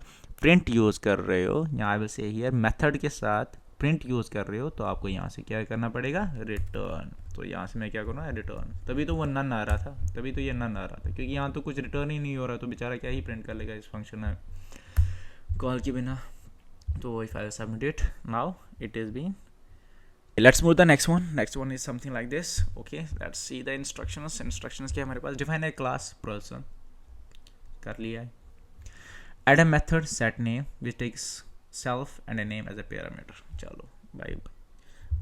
प्रिंट यूज़ कर रहे हो, यहाँ पे से हियर मेथड के साथ प्रिंट यूज़ कर रहे हो तो आपको यहाँ से क्या करना पड़ेगा, रिटर्न। तो यहाँ से मैं क्या करूँगा, रिटर्न। तभी तो वो नन आ रहा था, तभी तो ये नन आ रहा था, क्योंकि यहाँ तो कुछ रिटर्न ही नहीं हो रहा, तो बेचारा क्या ही प्रिंट कर लेगा इस फंक्शन में कॉल के बिना। तो if I submit it now it is been. Let's move the next one. Next one is something like this. Okay, let's see the instructions. Instructions क्या हमारे पास, define a class person कर लिया है. Add a method set name which takes self and a name as a parameter. चलो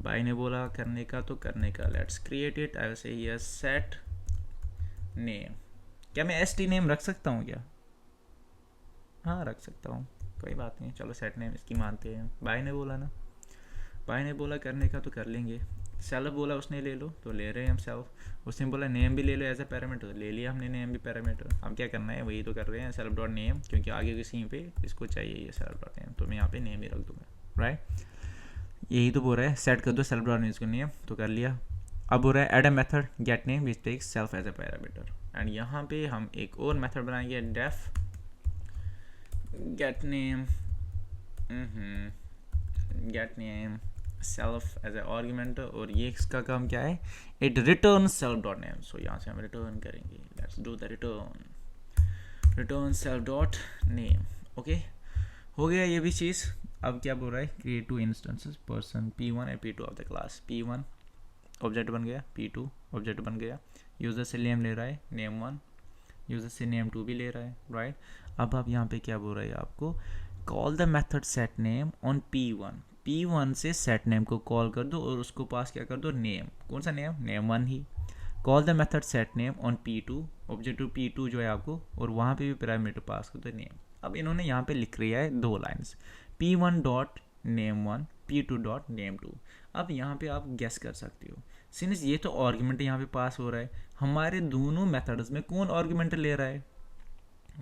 भाई ने बोला करने का तो करने का. Let's create it. I will say here set name. क्या मैं st name रख सकता हूँ क्या? हाँ रख सकता हूँ, कोई बात नहीं. चलो set name इसकी मानते हैं. भाई ने बोला ना, भाई ने बोला करने का तो कर लेंगे. सेल्फ बोला उसने ले लो तो ले रहे हैं हम सेल्फ. उसने बोला नेम भी ले लो एज ए पैरामीटर, ले लिया हमने नेम भी पैरामीटर. हम क्या करना है वही तो कर रहे हैं, सेल्फ डॉट नेम, क्योंकि आगे किसी पे इसको चाहिए ये सेल्फ डॉट नेम, तो मैं यहाँ पे नेम ही रख दूँगा. राइट, यही तो बोल रहा है सेट कर दो सेल्फ डॉट नेम इसको नेम, तो कर लिया. अब बोल रहा है add a method get name which takes self as a parameter. And यहाँ पे हम एक और मेथड बनाएंगे, def get name, get name self as a argument. और ये इसका काम क्या है, it return self dot name. So यहाँ से हम रिटर्न करेंगे. Let's do the return self dot name. Okay, हो गया ये भी चीज़. अब क्या बोल रहा है, create 2 instances person P1 and P2 of the class. P1 object बन गया, P2 ऑब्जेक्ट बन गया. यूजर से नेम ले रहा है नेम 1, यूजर से नेम 2 भी ले रहा है. राइट, अब आप यहाँ पे क्या बोल रहा है आपको, call the method set name on P1 से सेट नेम को कॉल कर दो और उसको पास क्या कर दो, नेम. कौन सा name, name 1 he. Call the method set name on P2, object P2 जो है आपको, और वहाँ पे भी पैरामीटर पास कर दो नेम. अब इन्होंने यहाँ पे लिख लिया है 2 lines, P1 dot name 1, P2 dot name 2. अब यहाँ पे आप गेस कर सकते हो, सिंस ये तो आर्गुमेंट यहाँ पे पास हो रहा है, हमारे दोनों मेथड्स में कौन आर्गुमेंट ले रहा है,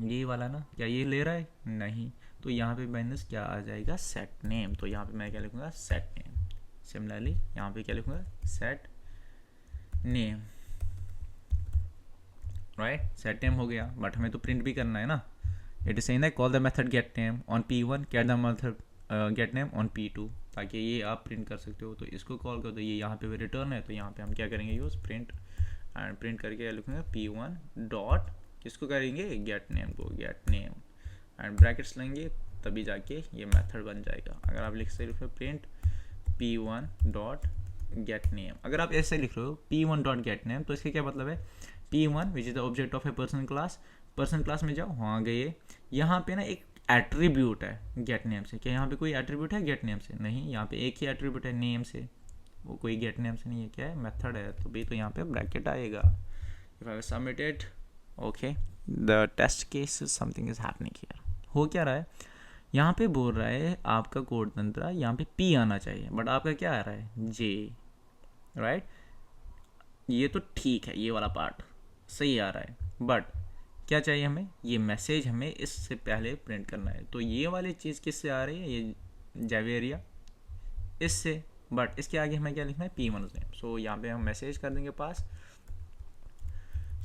ये वाला ना, क्या ये ले रहा है, नहीं. तो यहाँ पे माइनस क्या आ जाएगा, सेट नेम. तो यहाँ पे मैं क्या लिखूँगा, सेट नेम. सिमिलरली यहाँ पे क्या लिखूँगा, set name. Right, set name हो गया, बट हमें तो प्रिंट भी करना है ना. It is saying that call the method get name on P1, get the method get name on P2, ताकि ये आप प्रिंट कर सकते हो. तो इसको कॉल कर दो, ये यहाँ पे रिटर्न है, तो यहाँ पे हम क्या करेंगे, यूज प्रिंट. एंड प्रिंट करके क्या लिखूँगा, P1 डॉट किसको करेंगे, गेट नेम को, गेट नेम एंड ब्रैकेट्स लेंगे, तभी जाके ये मेथड बन जाएगा. अगर आप लिख सकते हो print P1 dot gate name, अगर आप ऐसे लिख रहे हो P1 डॉट गेट नेम, तो इसका क्या मतलब है, P1 which is the object of a person class. Person class में जाओ, हाँ गए. यहाँ पे ना एक एट्रीब्यूट है गेट नेम से. क्या यहाँ पे कोई एट्रीब्यूट है गेट नेम से, नहीं. यहाँ पे एक ही एट्रीब्यूट है नेम से, वो कोई गेट नेम से नहीं है. क्या है, मेथड है, तो भी तो यहाँ पे ब्रैकेट आएगा. If I submitted, okay, the test case something is happening here. हो क्या रहा है, यहाँ पे बोल रहा है आपका कोड तंत्र, यहाँ पे P आना चाहिए, बट आपका क्या आ रहा है, J. राइट, ये तो ठीक है, ये वाला पार्ट सही आ रहा है, बट क्या चाहिए हमें, ये मैसेज हमें इससे पहले प्रिंट करना है. तो ये वाली चीज़ किससे आ रही है, ये जावेरिया इससे, बट इसके आगे हमें क्या लिखना है, P1 नेम. सो यहाँ पे हम मैसेज कर देंगे पास,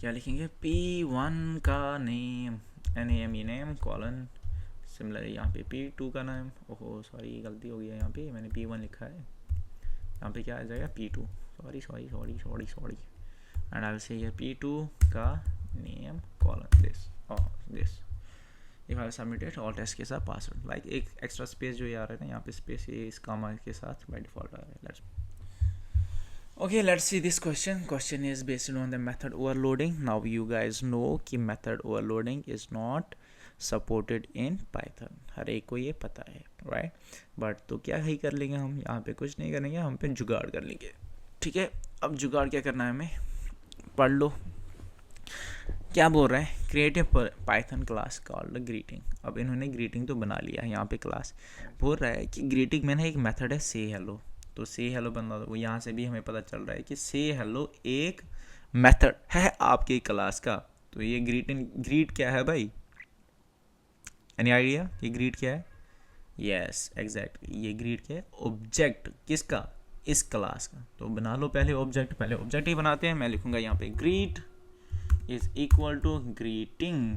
क्या लिखेंगे, P1 का नेम, नेम कॉलन. सिमिलर यहाँ पे P2 का नाम, ओहो सॉरी गलती हो गई है, यहाँ पे मैंने P1 लिखा है, यहाँ पे क्या आ जाएगा, P2. Sorry. And I will say P2 का name colon this. If I submitted all test के साथ पासवर्ड, लाइक एक एक्स्ट्रा स्पेस जो ये आ रहा है ना, यहाँ पे स्पेस ये इस कामा के साथ बाय डिफॉल्ट आ रहा है. Let's see this question. Question is based on the method overloading. Now you guys know कि method overloading is not supported in Python. हर एक को ये पता है, right? But तो क्या ही कर लेंगे हम, यहाँ पे कुछ नहीं करेंगे, हम पे जुगाड़ कर लेंगे. ठीक है, अब जुगाड़ क्या करना है हमें, पढ़ लो. क्या बोल रहा है, क्रिएट ए पाइथन क्लास कॉल्ड ग्रीटिंग. अब इन्होंने ग्रीटिंग तो बना लिया है, यहाँ पे क्लास बोल रहा है कि ग्रीटिंग में ना एक मेथड है से हेलो. तो से हेलो बना दो. यहाँ से भी हमें पता चल रहा है कि से हेलो एक मेथड है आपकी क्लास का. तो ये ग्रीट क्या है भाई, एनी आइडिया, ये ग्रीट क्या है, यस एग्जैक्टली, ये ग्रीट क्या है, ऑब्जेक्ट किसका, इस क्लास का. तो बना लो पहले ऑब्जेक्ट ही बनाते हैं. मैं लिखूंगा यहाँ पे greet is equal to greeting,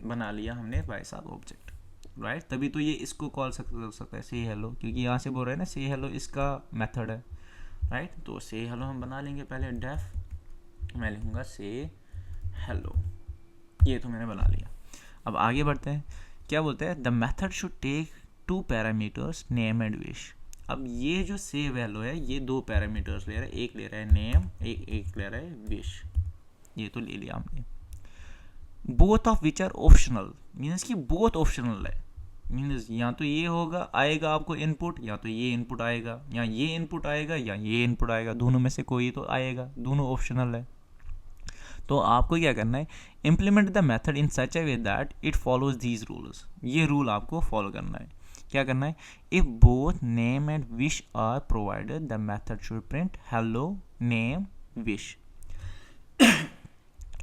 बना लिया हमने भाई साहब ऑब्जेक्ट. राइट, तभी तो ये इसको कॉल सकता है से हेलो, क्योंकि यहाँ से बोल रहे हैं ना से हेलो इसका मेथड है, राइट। तो से हेलो हम बना लेंगे पहले, डेफ मैं लिखूँगा से हेलो, ये तो मैंने बना लिया। अब आगे बढ़ते हैं, क्या बोलते हैं, the method should take 2 parameters name and wish. अब ये जो से वैल्यू है ये 2 पैरामीटर्स ले रहा है, एक ले रहा है नेम, एक ले रहा है विश, ये तो ले लिया हमने। Both of which are optional, means कि बोथ ऑप्शनल है, मीन्स या तो ये होगा आएगा आपको इनपुट, या तो ये इनपुट आएगा, या ये इनपुट आएगा या ये इनपुट आएगा, दोनों में से कोई तो आएगा, दोनों ऑप्शनल है। तो आपको क्या करना है, implement the method in such a way that it follows these rules, ये रूल आपको फॉलो करना है। क्या करना है, if both name and wish are provided the method should print hello name wish.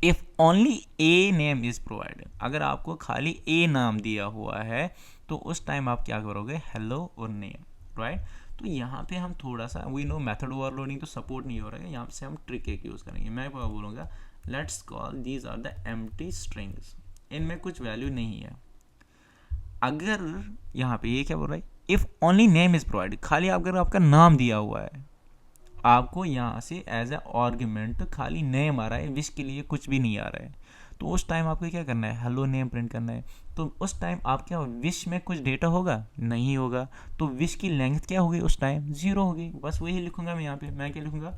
If only a name is provided, अगर आपको खाली ए नाम दिया हुआ है तो उस टाइम आप क्या करोगे, हेलो और नेम, राइट। तो यहाँ पे हम थोड़ा सा, वी नो मेथड ओवरलोडिंग तो सपोर्ट नहीं हो रहा है, यहाँ से हम ट्रिक एक यूज़ करेंगे। मैं क्या बोलूँगा, let's call these are the empty strings, इनमें कुछ वैल्यू नहीं है। अगर यहाँ पे ये क्या बोल रहा है, if only name is provided, खाली अगर आपका नाम दिया हुआ है, आपको यहाँ से एज ए आर्ग्यूमेंट खाली नेम आ रहा है, विश के लिए कुछ भी नहीं आ रहा है, तो उस टाइम आपको क्या करना है, हेलो नेम प्रिंट करना है। तो उस टाइम आप क्या, विश में कुछ डेटा होगा, नहीं होगा, तो विश की लेंथ क्या होगी उस टाइम, 0 होगी। बस वही लिखूंगा मैं यहाँ पे, मैं क्या लिखूंगा,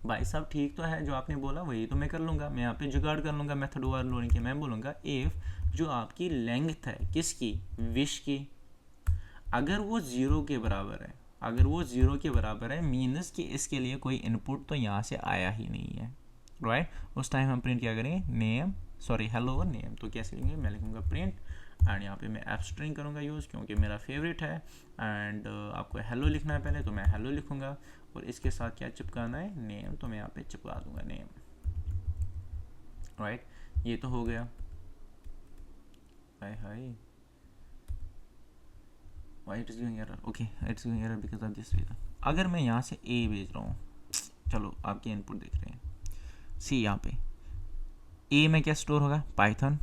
भाई साहब ठीक तो है जो आपने बोला वही तो मैं कर लूँगा, मैं यहाँ पे जुगाड़ कर लूँगा मेथड ओवरलोडिंग के। मैं बोलूँगा इफ़ जो आपकी लेंथ है किसकी, विश की, अगर वो 0 के बराबर है, अगर वो 0 के बराबर है, मीन्स कि इसके लिए कोई इनपुट तो यहाँ से आया ही नहीं है, राइट। उस टाइम हम प्रिंट क्या करेंगे, नेम, सॉरी हेलो और नेम। तो कैसे लिखेंगे, मैं लिखूँगा प्रिंट, एंड यहाँ पे मैं एफ स्ट्रिंग करूँगा यूज़, क्योंकि मेरा फेवरेट है, एंड आपको हेलो लिखना है पहले, तो मैं हेलो लिखूँगा, और इसके साथ क्या चिपकाना है, नेम, तो मैं यहाँ पे चिपका दूंगा नेम, राइट। ये तो हो गया। हाय why it is giving error, okay it's giving error because of this reason। अगर मैं यहाँ से a भेज रहा हूँ, चलो आपके इनपुट देख रहे हैं, सी यहाँ पे a में क्या स्टोर होगा, पाइथन,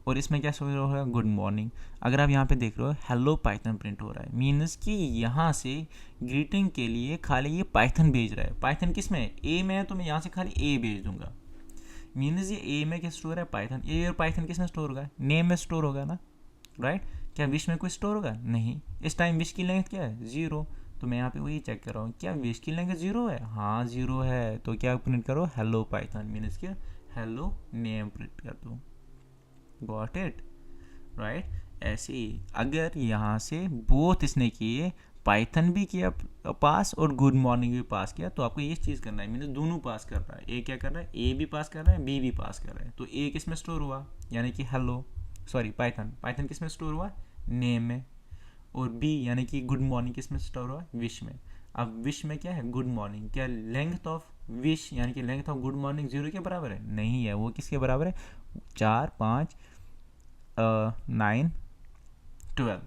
और इसमें क्या स्टोर होगा, गुड मॉर्निंग। अगर आप यहाँ पे देख रहे हो हेलो पाइथन प्रिंट हो रहा है, मीन्स कि यहाँ से ग्रीटिंग के लिए खाली ये पाइथन भेज रहा है। पाइथन किस में है, a में है, तो मैं यहाँ से खाली a भेज दूंगा, मीन्स ये a में क्या स्टोर है, पाइथन। ए और पाइथन किस में स्टोर होगा, नेम में स्टोर होगा ना, राइट। क्या विश में कोई स्टोर होगा, नहीं। इस टाइम विश की लेंथ क्या है, 0, तो मैं यहाँ पे वही चेक कर रहा हूँ, क्या विश की लेंथ 0 है, हाँ 0 है, तो क्या प्रिंट करो, हेलो पाइथन, मीन्स क्या, हेलो नेम प्रिंट कर दो, गॉट इट, राइट। ऐसे ही अगर यहाँ से बोथ इसने किए, पाइथन भी किया पास और गुड मॉर्निंग भी पास किया, तो आपको ये चीज़ करना है, मीन्स दोनों पास कर रहा है, ए क्या कर रहा है, ए भी पास कर रहा है, बी भी पास कर रहा है। तो ए किस में स्टोर हुआ, यानी कि हेलो, सॉरी पाइथन किस में स्टोर हुआ, नेम में, और बी यानी कि गुड मॉर्निंग किस में स्टोर हुआ, विश में। अब विश में क्या है, गुड मॉर्निंग, क्या लेंथ ऑफ विश यानी कि लेंथ ऑफ गुड मॉर्निंग 0 के बराबर है, नहीं है, वो किसके बराबर है, 4 5 9 12,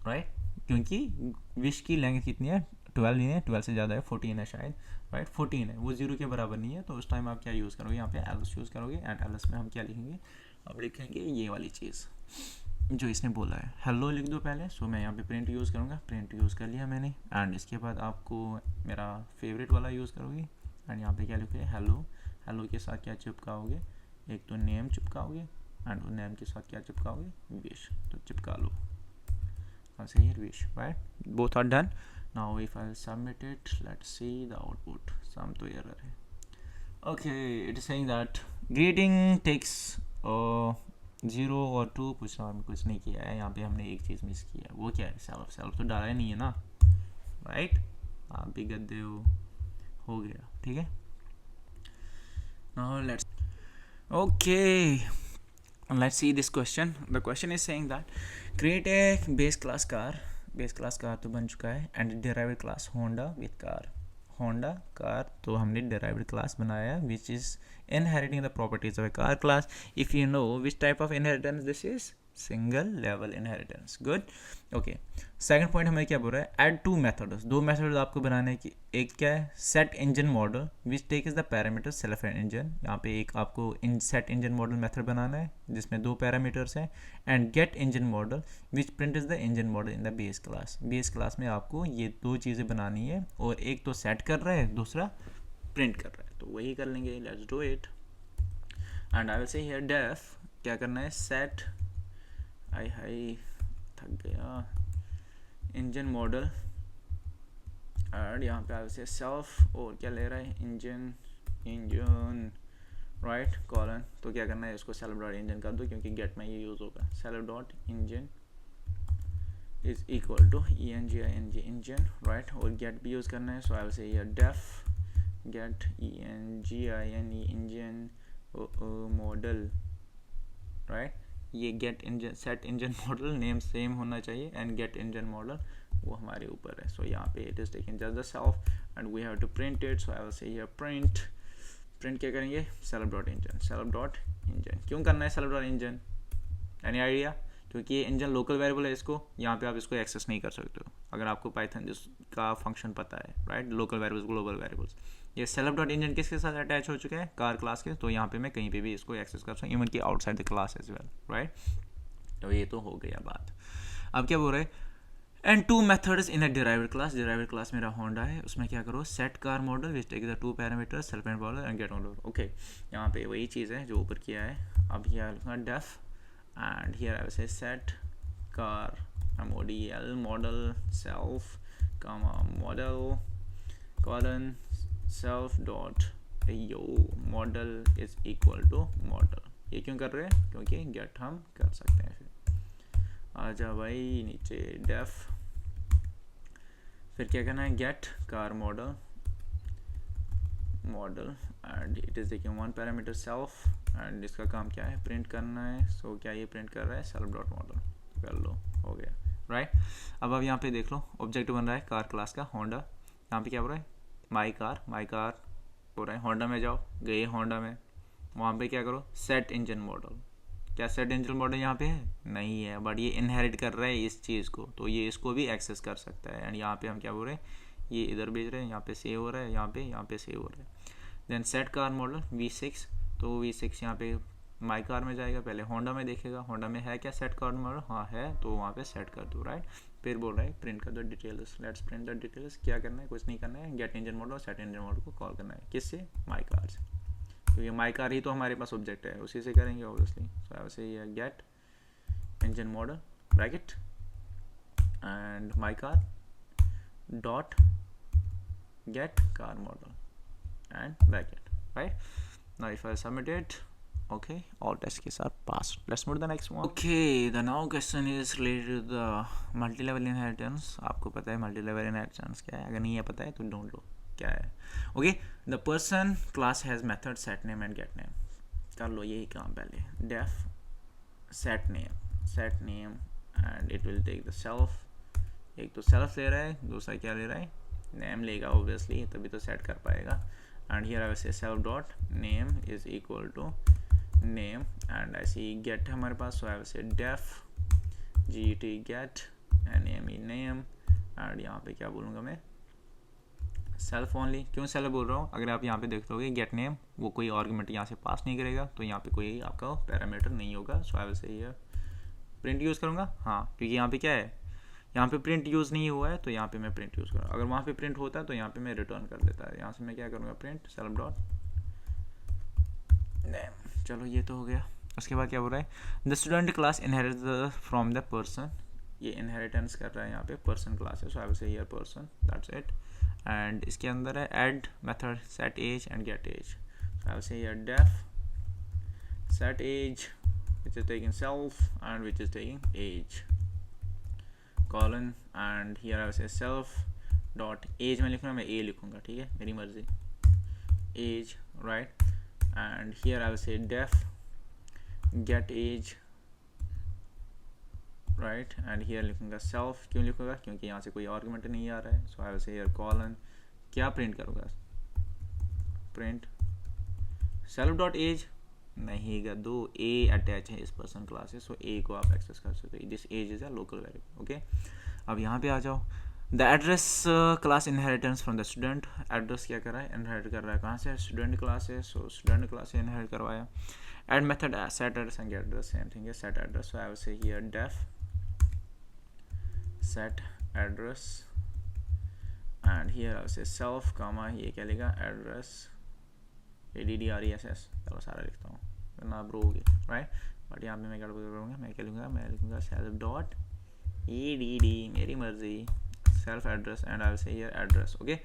राइट, क्योंकि विश की लेंथ कितनी है, 12 नहीं है, 12 से ज़्यादा है, 14 है शायद, राइट, 14 है, वो 0 के बराबर नहीं है। तो उस टाइम आप क्या यूज़ करोगे, यहाँ पे एल्स यूज़ करोगे, एंड एल्स में हम क्या लिखेंगे, अब लिखेंगे ये वाली चीज़ जो इसने बोला है, हेलो लिख दो पहले। सो मैं यहाँ पे प्रिंट यूज़ करूँगा, प्रिंट यूज़ कर लिया मैंने, एंड इसके बाद आपको मेरा फेवरेट वाला यूज़ करोगे, एंड यहाँ पे क्या लिखोगे, हेलो, हेलो के साथ क्या चिपकाओगे, एक तो नेम चिपकाओगे, एंड नेम के साथ क्या चिपकाओगे, विश, तो चिपका लो, सही है, wish, right, both are done. Now if I submit it, let's see the output, some तो एरर है, okay, it is saying that greeting takes 0 और 2, कुछ नहीं किया है, यहाँ पे हमने एक चीज़ मिस किया है, वो क्या है, सेल्फ तो डाला ही नहीं है ना, राइट, आप भी गद्दे हो गया, ठीक है। Now let's see this question. The question is saying that create a base class car तो बन चुका है, and derived class Honda with car तो हमने derived class बनाया which is inheriting the properties of a car class. If you know which type of inheritance this is, single level inheritance. Good. Okay, second point हमें क्या बोल रहा है, add two methods, दो methods आपको बनाने की। एक क्या है, set engine model which take is the parameter self engine, यहाँ पे एक आपको सेट इंजन मॉडल मेथड बनाना है जिसमें दो पैरामीटर्स हैं, and get engine model which print is the engine model in the base class. Base class में आपको ये दो चीज़ें बनानी है, और एक तो सेट कर रहा है, दूसरा प्रिंट कर रहा है, तो वही कर लेंगे। Let's do it. And I will say here def क्या करना है, सेट, हाई थक गया, इंजन मॉडल, और यहाँ पे आई से सेल्फ, और क्या ले रहा है, इंजन राइट कॉलन। तो क्या करना है, इसको सेल्फ डॉट इंजन कर दो क्योंकि गेट में ये यूज़ होगा। Self dot engine is equal to ENGING engine right, और गेट भी यूज़ करना है। So I say here def get ENGINE engine model right. ये get engine set engine model name same होना चाहिए, एंड गेट इंजन मॉडल वो हमारे ऊपर है। सो यहाँ पे it is taking just the self and we have to print it. So I will say here print क्या करेंगे, सेल्फ डॉट इंजन। क्यों करना है self dot engine, any idea? क्योंकि ये इंजन लोकल वेरिएबल है, इसको यहाँ पे आप इसको एक्सेस नहीं कर सकते हो अगर आपको पाइथन का फंक्शन पता है right, local variables global variables. ये सेल्फ डॉट इंजन किसके साथ अटैच हो चुका है, कार क्लास के, तो यहाँ पे मैं कहीं पे भी इसको एक्सेस कर सकता हूँ, इवन कि outside the class as well right. तो ये तो हो गया बात। अब क्या बोल रहे हैं, and two methods in a derived class मेरा होंडा है, उसमें क्या करो, set car model which take the two parameter self and model and get model. Okay, यहाँ पे वही चीज़ है जो ऊपर किया है। अब यहाँ लिखूँगा def and here I will say set car model self model colon self dot यो model is equal to model. ये क्यों कर रहे हैं, क्योंकि गेट हम कर सकते हैं। फिर आजा भाई नीचे डेफ, फिर क्या करना है, get car model and it is taking one parameter self, and इसका काम क्या है, प्रिंट करना है। सो क्या ये प्रिंट कर रहा है, सेल्फ डॉट मॉडल कर लो, हो गया राइट। अब यहाँ पे देख लो, ऑब्जेक्ट बन रहा है कार क्लास का होंडा। यहाँ पे क्या हो रहा है, माई कार हो रहा है। होंडा में जाओ, गए होंडा में, वहाँ पे क्या करो, सेट इंजन मॉडल। क्या सेट इंजन मॉडल यहाँ पे है, नहीं है, बट ये इनहेरिट कर रहा है इस चीज़ को, तो ये इसको भी एक्सेस कर सकता है। एंड यहाँ पे हम क्या बोल रहे हैं, ये इधर भेज रहे हैं, यहाँ पे सेव हो रहा है, यहाँ पे सेव हो रहा है। Then set car model V6, तो V6 यहाँ पे माई कार में जाएगा, पहले होंडा में देखेगा, होंडा में है क्या सेट कार मॉडल, हाँ है, तो वहाँ पे सेट कर दो राइट। फिर बोल रहा है प्रिंट कर दो details, let's print the details. क्या करना है, कुछ नहीं करना है, get engine model set engine model को कॉल करना है, किससे, माई कार से। तो ये माई कार ही तो हमारे पास ऑब्जेक्ट है, उसी से करेंगे ऑब्वियसली। सो आई से ये get engine model bracket and my car dot get car model and bracket right. Now if I submit it, okay, all test cases are passed. Let's move to the next one. Okay, the now question is related to the multi-level inheritance. आपको पता है multi-level inheritance क्या है, अगर नहीं है पता है तो ढूंढ लो क्या है। Okay, the person class has method set name and get name। कर लो यही काम पहले, def set name and it will take the self। एक तो self ले रहा है, दूसरा क्या ले रहा है, name लेगा obviously, तभी तो set कर पाएगा। and here I will say self dot name is equal to name and I see get है हमारे पास, so I will say def get and name and यहाँ पे क्या बोलूँगा मैं, सेल्फ ओनली। क्यों सेल्फ बोल रहा हूँ, अगर आप यहाँ पे देख लोगे गेट नेम, वो कोई आर्गुमेंट यहाँ से पास नहीं करेगा, तो यहाँ पे कोई आपका पैरामीटर नहीं होगा। So I will say here print use करूँगा, हाँ, क्योंकि यहाँ पे क्या है, यहाँ पे प्रिंट यूज़ नहीं हुआ है, तो यहाँ पे मैं प्रिंट यूज़ करूँगा। अगर वहाँ पे प्रिंट होता है तो यहाँ पे मैं रिटर्न कर देता है। यहाँ से मैं क्या करूँगा, प्रिंट सेल्फ डॉट नेम। चलो ये तो हो गया। उसके बाद क्या हो रहा है, the student class inherit from the person, ये इनहेरिटेंस कर रहा है यहाँ पे पर्सन क्लास है। So I will say here person, that's it. And इसके अंदर है add method set age and get age. So I will say here def set age which is taking self and which is taking age colon and here I will say self dot age में लिखूँगा, मैं a लिखूँगा, ठीक है, मेरी मर्जी, age right। and here I will say def get age right and here लिखूँगा self। क्यों लिखूँगा, क्योंकि यहाँ से कोई आर्गुमेंट नहीं आ रहा है। so I will say here colon, क्या प्रिंट करूँगा, प्रिंट self dot age नहीं गद्दू, ए अटैच है इस पर्सन क्लास से, सो ए को आप एक्सेस कर सकते हो। This age is a local variable. Okay, अब यहाँ पे आ जाओ। The address class inheritance from the student. Address क्या कर रहा है, इनहेरिट कर रहा है कहाँ से, स्टूडेंट क्लास है, सो स्टूडेंट क्लास से इनहेरिट करवाया। Add method set address and get address, same thing है, set address, so I will say here def set address and here I will say self comma, ये क्या लिखा, address ADDRESS, चलो सारा लिखता हूँ वरना आप रोगे, राइट। बट यहाँ पे मैं क्या करूँगा, मैं क्या लिखूँगा, मैं लिखूँगा सेल्फ डॉट ADD, मेरी मर्जी, self address and I will say here address. Okay,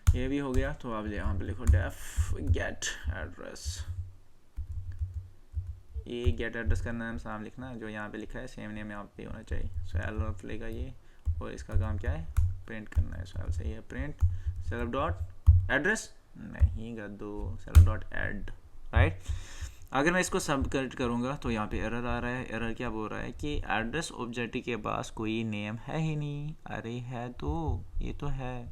ये भी हो गया। तो आप यहाँ पे लिखो डेफ गेट एड्रेस, ये गेट एड्रेस का नाम साम लिखना है, जो यहाँ पे लिखा है सेम नेम यहाँ पे होना चाहिए। सो एल लेगा ये, और इसका काम क्या है, प्रिंट करना है। So I will say here print self dot address, नहीं गद्दो, सेल्फ डॉट एड, राइट। अगर मैं इसको सबकट करूँगा तो यहाँ पे एरर आ रहा है। एरर क्या बोल रहा है कि एड्रेस ऑब्जेक्ट के पास कोई नेम है ही नहीं। अरे है तो, ये तो है,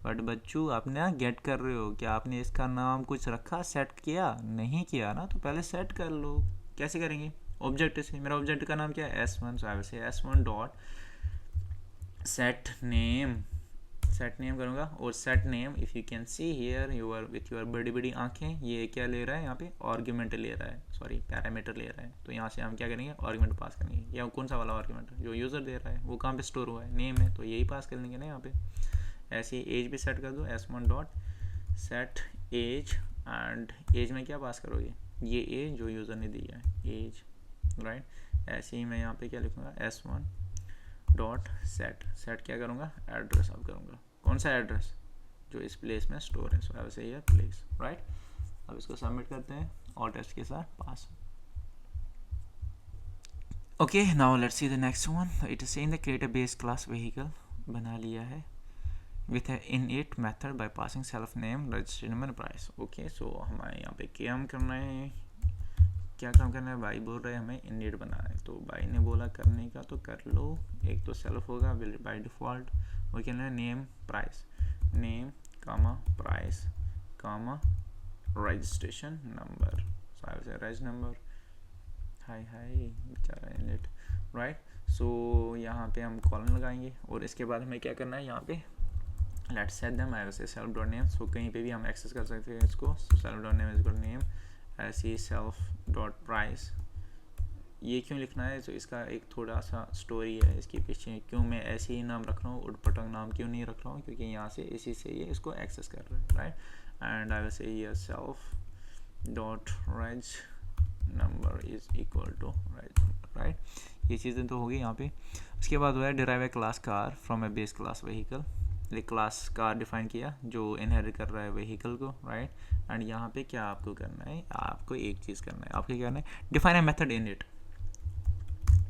बट बच्चों आप ना गेट कर रहे हो, क्या आपने इसका नाम कुछ रखा, सेट किया, नहीं किया ना, तो पहले सेट कर लो। कैसे करेंगे, ऑब्जेक्ट से। मेरा ऑब्जेक्ट का नाम क्या है, S1, so I will say S1 dot set name, set name करूँगा। और set name if you can see here your with your बड़ी बड़ी आंखें, ये क्या ले रहा है यहाँ पे, आर्ग्यूमेंट ले रहा है, सॉरी पैरामीटर ले रहा है। तो यहाँ से हम क्या करेंगे, आर्ग्यूमेंट पास करेंगे। या कौन सा वाला आर्ग्यूमेंट जो यूज़र दे रहा है, वो कहाँ पे स्टोर हुआ है, नेम है, तो यही पास कर लेंगे ना यहाँ पे। ऐसे ही एज भी सेट कर दो, S1 dot set age, and age में क्या पास करोगे, ये एज जो यूज़र ने दिया है, एज, राइट। ऐसे ही मैं यहाँ पे क्या लिखूँगा, S1 डॉट सेट, सेट क्या करूँगा, एड्रेस अब करूँगा। कौन सा एड्रेस, जो इस प्लेस में स्टोर है, so I will say here place, right. अब इसको सबमिट करते हैं और टेस्ट के साथ pass. Okay, now let's see the next one. It is in the create a base class vehicle, बना लिया है with in it method by passing self name, registration number, price. Okay, so हमारे यहाँ पे काम करना है, क्या काम करना है, भाई बोल रहे हैं हमें इनिट बनाना है, तो भाई ने बोला करने का तो कर लो। एक तो सेल्फ होगा बाय डिफ़ॉल्ट, वो क्या है, नेम प्राइस, नेम कामा प्राइस कामा रजिस्ट्रेशन नंबर, रजिस्ट्रेशन नंबर, हाय बेचारा इनिट, राइट। सो यहाँ पे हम कॉलन लगाएंगे और इसके बाद हमें क्या करना है, यहाँ पे let's set them, I will say self dot name. So कहीं पे भी हम एक्सेस कर सकते हैं इसको, self dot name is equal to, name self dot price. ये क्यों लिखना है, तो इसका एक थोड़ा सा स्टोरी है इसके पीछे, क्यों मैं ऐसे ही नाम रख रहा हूँ, उटपटंग नाम क्यों नहीं रख रहा हूँ, क्योंकि यहाँ से इसी से ये इसको एक्सेस कर रहा है, right. And I will say here self dot reg number is equal to reg number, right. ये चीज़ें तो हो गई यहाँ पे। उसके बाद हुआ है derive A class car from A base class vehicle, एक क्लास कार डिफाइन किया जो इनहेरिट कर रहा है व्हीकल को, राइट। एंड यहाँ पे क्या आपको करना है, आपको एक चीज़ करना है, आपको क्या करना है, define a method in it,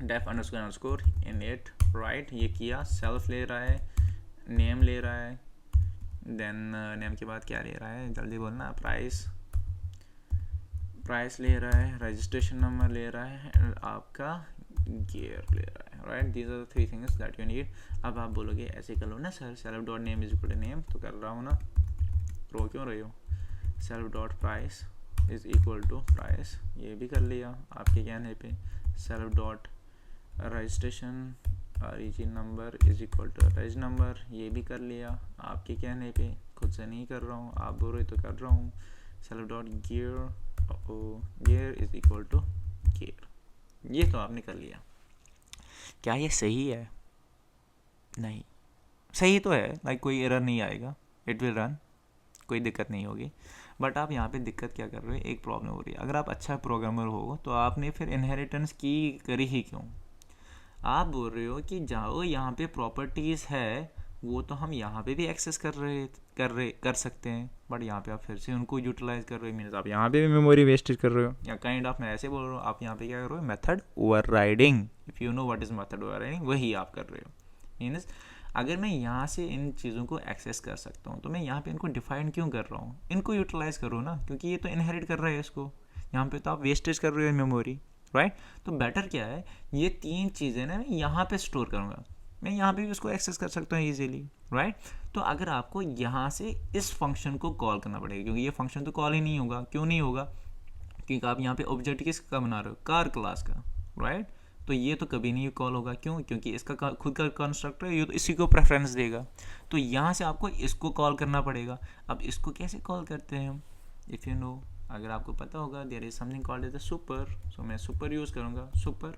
def underscore init, right. ये किया, सेल्फ ले रहा है, नेम ले रहा है, देन नेम के बाद क्या ले रहा है, जल्दी बोलना, प्राइस, प्राइस ले रहा है, रजिस्ट्रेशन नंबर ले रहा है, आपका गियर ले रहा है, right. These are the three things that you need. अब आप बोलोगे ऐसे कर लो ना sir, self dot name is equal to name, तो कर रहा हूँ ना, रो क्यों रही हो, self dot price is equal to price, ये भी कर लिया आपके कहने पे। Self dot registration origin number is equal to registration number, ये भी कर लिया आपके कहने पे, खुद से नहीं कर रहा हूँ, आप बोल रहे तो कर रहा हूँ। Self dot gear, gear is equal to gear, ये तो आपने कर लिया। क्या ये सही है, नहीं सही तो है, लाइक कोई एरर नहीं आएगा, इट विल रन, कोई दिक्कत नहीं होगी। बट आप यहाँ पे दिक्कत क्या कर रहे हो, एक प्रॉब्लम हो रही है। अगर आप अच्छा प्रोग्रामर हो तो आपने फिर इनहेरिटेंस की करी ही क्यों, आप बोल रहे हो कि जाओ यहाँ पे प्रॉपर्टीज़ है, वो तो हम यहाँ पे भी एक्सेस कर सकते हैं, बट यहाँ पे आप फिर से उनको यूटिलाइज कर रहे हो, मीन्स आप यहाँ पे भी मेमोरी वेस्टेज कर रहे हो, या काइंड ऑफ मैं ऐसे बोल रहा हूँ, आप यहाँ पे क्या कर रहे हो, method overriding, if you know what is method overriding, वही आप कर रहे हो। मीन्स अगर मैं यहाँ से इन चीज़ों को एक्सेस कर सकता हूँ तो मैं यहाँ पे इनको डिफाइन क्यों कर रहा हूँ, इनको यूटिलाइज करो ना, क्योंकि ये तो इनहेरिट कर रहा है इसको, यहाँ पे तो आप वेस्टेज कर रहे हो मेमोरी, राइट। तो बेटर क्या है, ये तीन चीज़ें ना मैं यहाँ पे स्टोर करूँगा, मैं यहाँ पे भी उसको एक्सेस कर सकता हूँ ईजिली, राइट। तो अगर आपको यहाँ से इस फंक्शन को कॉल करना पड़ेगा, क्योंकि ये फंक्शन तो कॉल ही नहीं होगा, क्यों नहीं होगा, क्योंकि आप यहाँ पे ऑब्जेक्ट किसका बना रहे हो, कार क्लास का, राइट। तो ये तो कभी नहीं कॉल होगा, क्यों, क्योंकि इसका खुद का कंस्ट्रक्टर है, ये तो इसी को प्रेफरेंस देगा। तो यहाँ से आपको इसको कॉल करना पड़ेगा। अब इसको कैसे कॉल करते हैं हम, इफ़ यू नो, अगर आपको पता होगा, there is something called as the super. So मैं सुपर यूज़ करूँगा, सुपर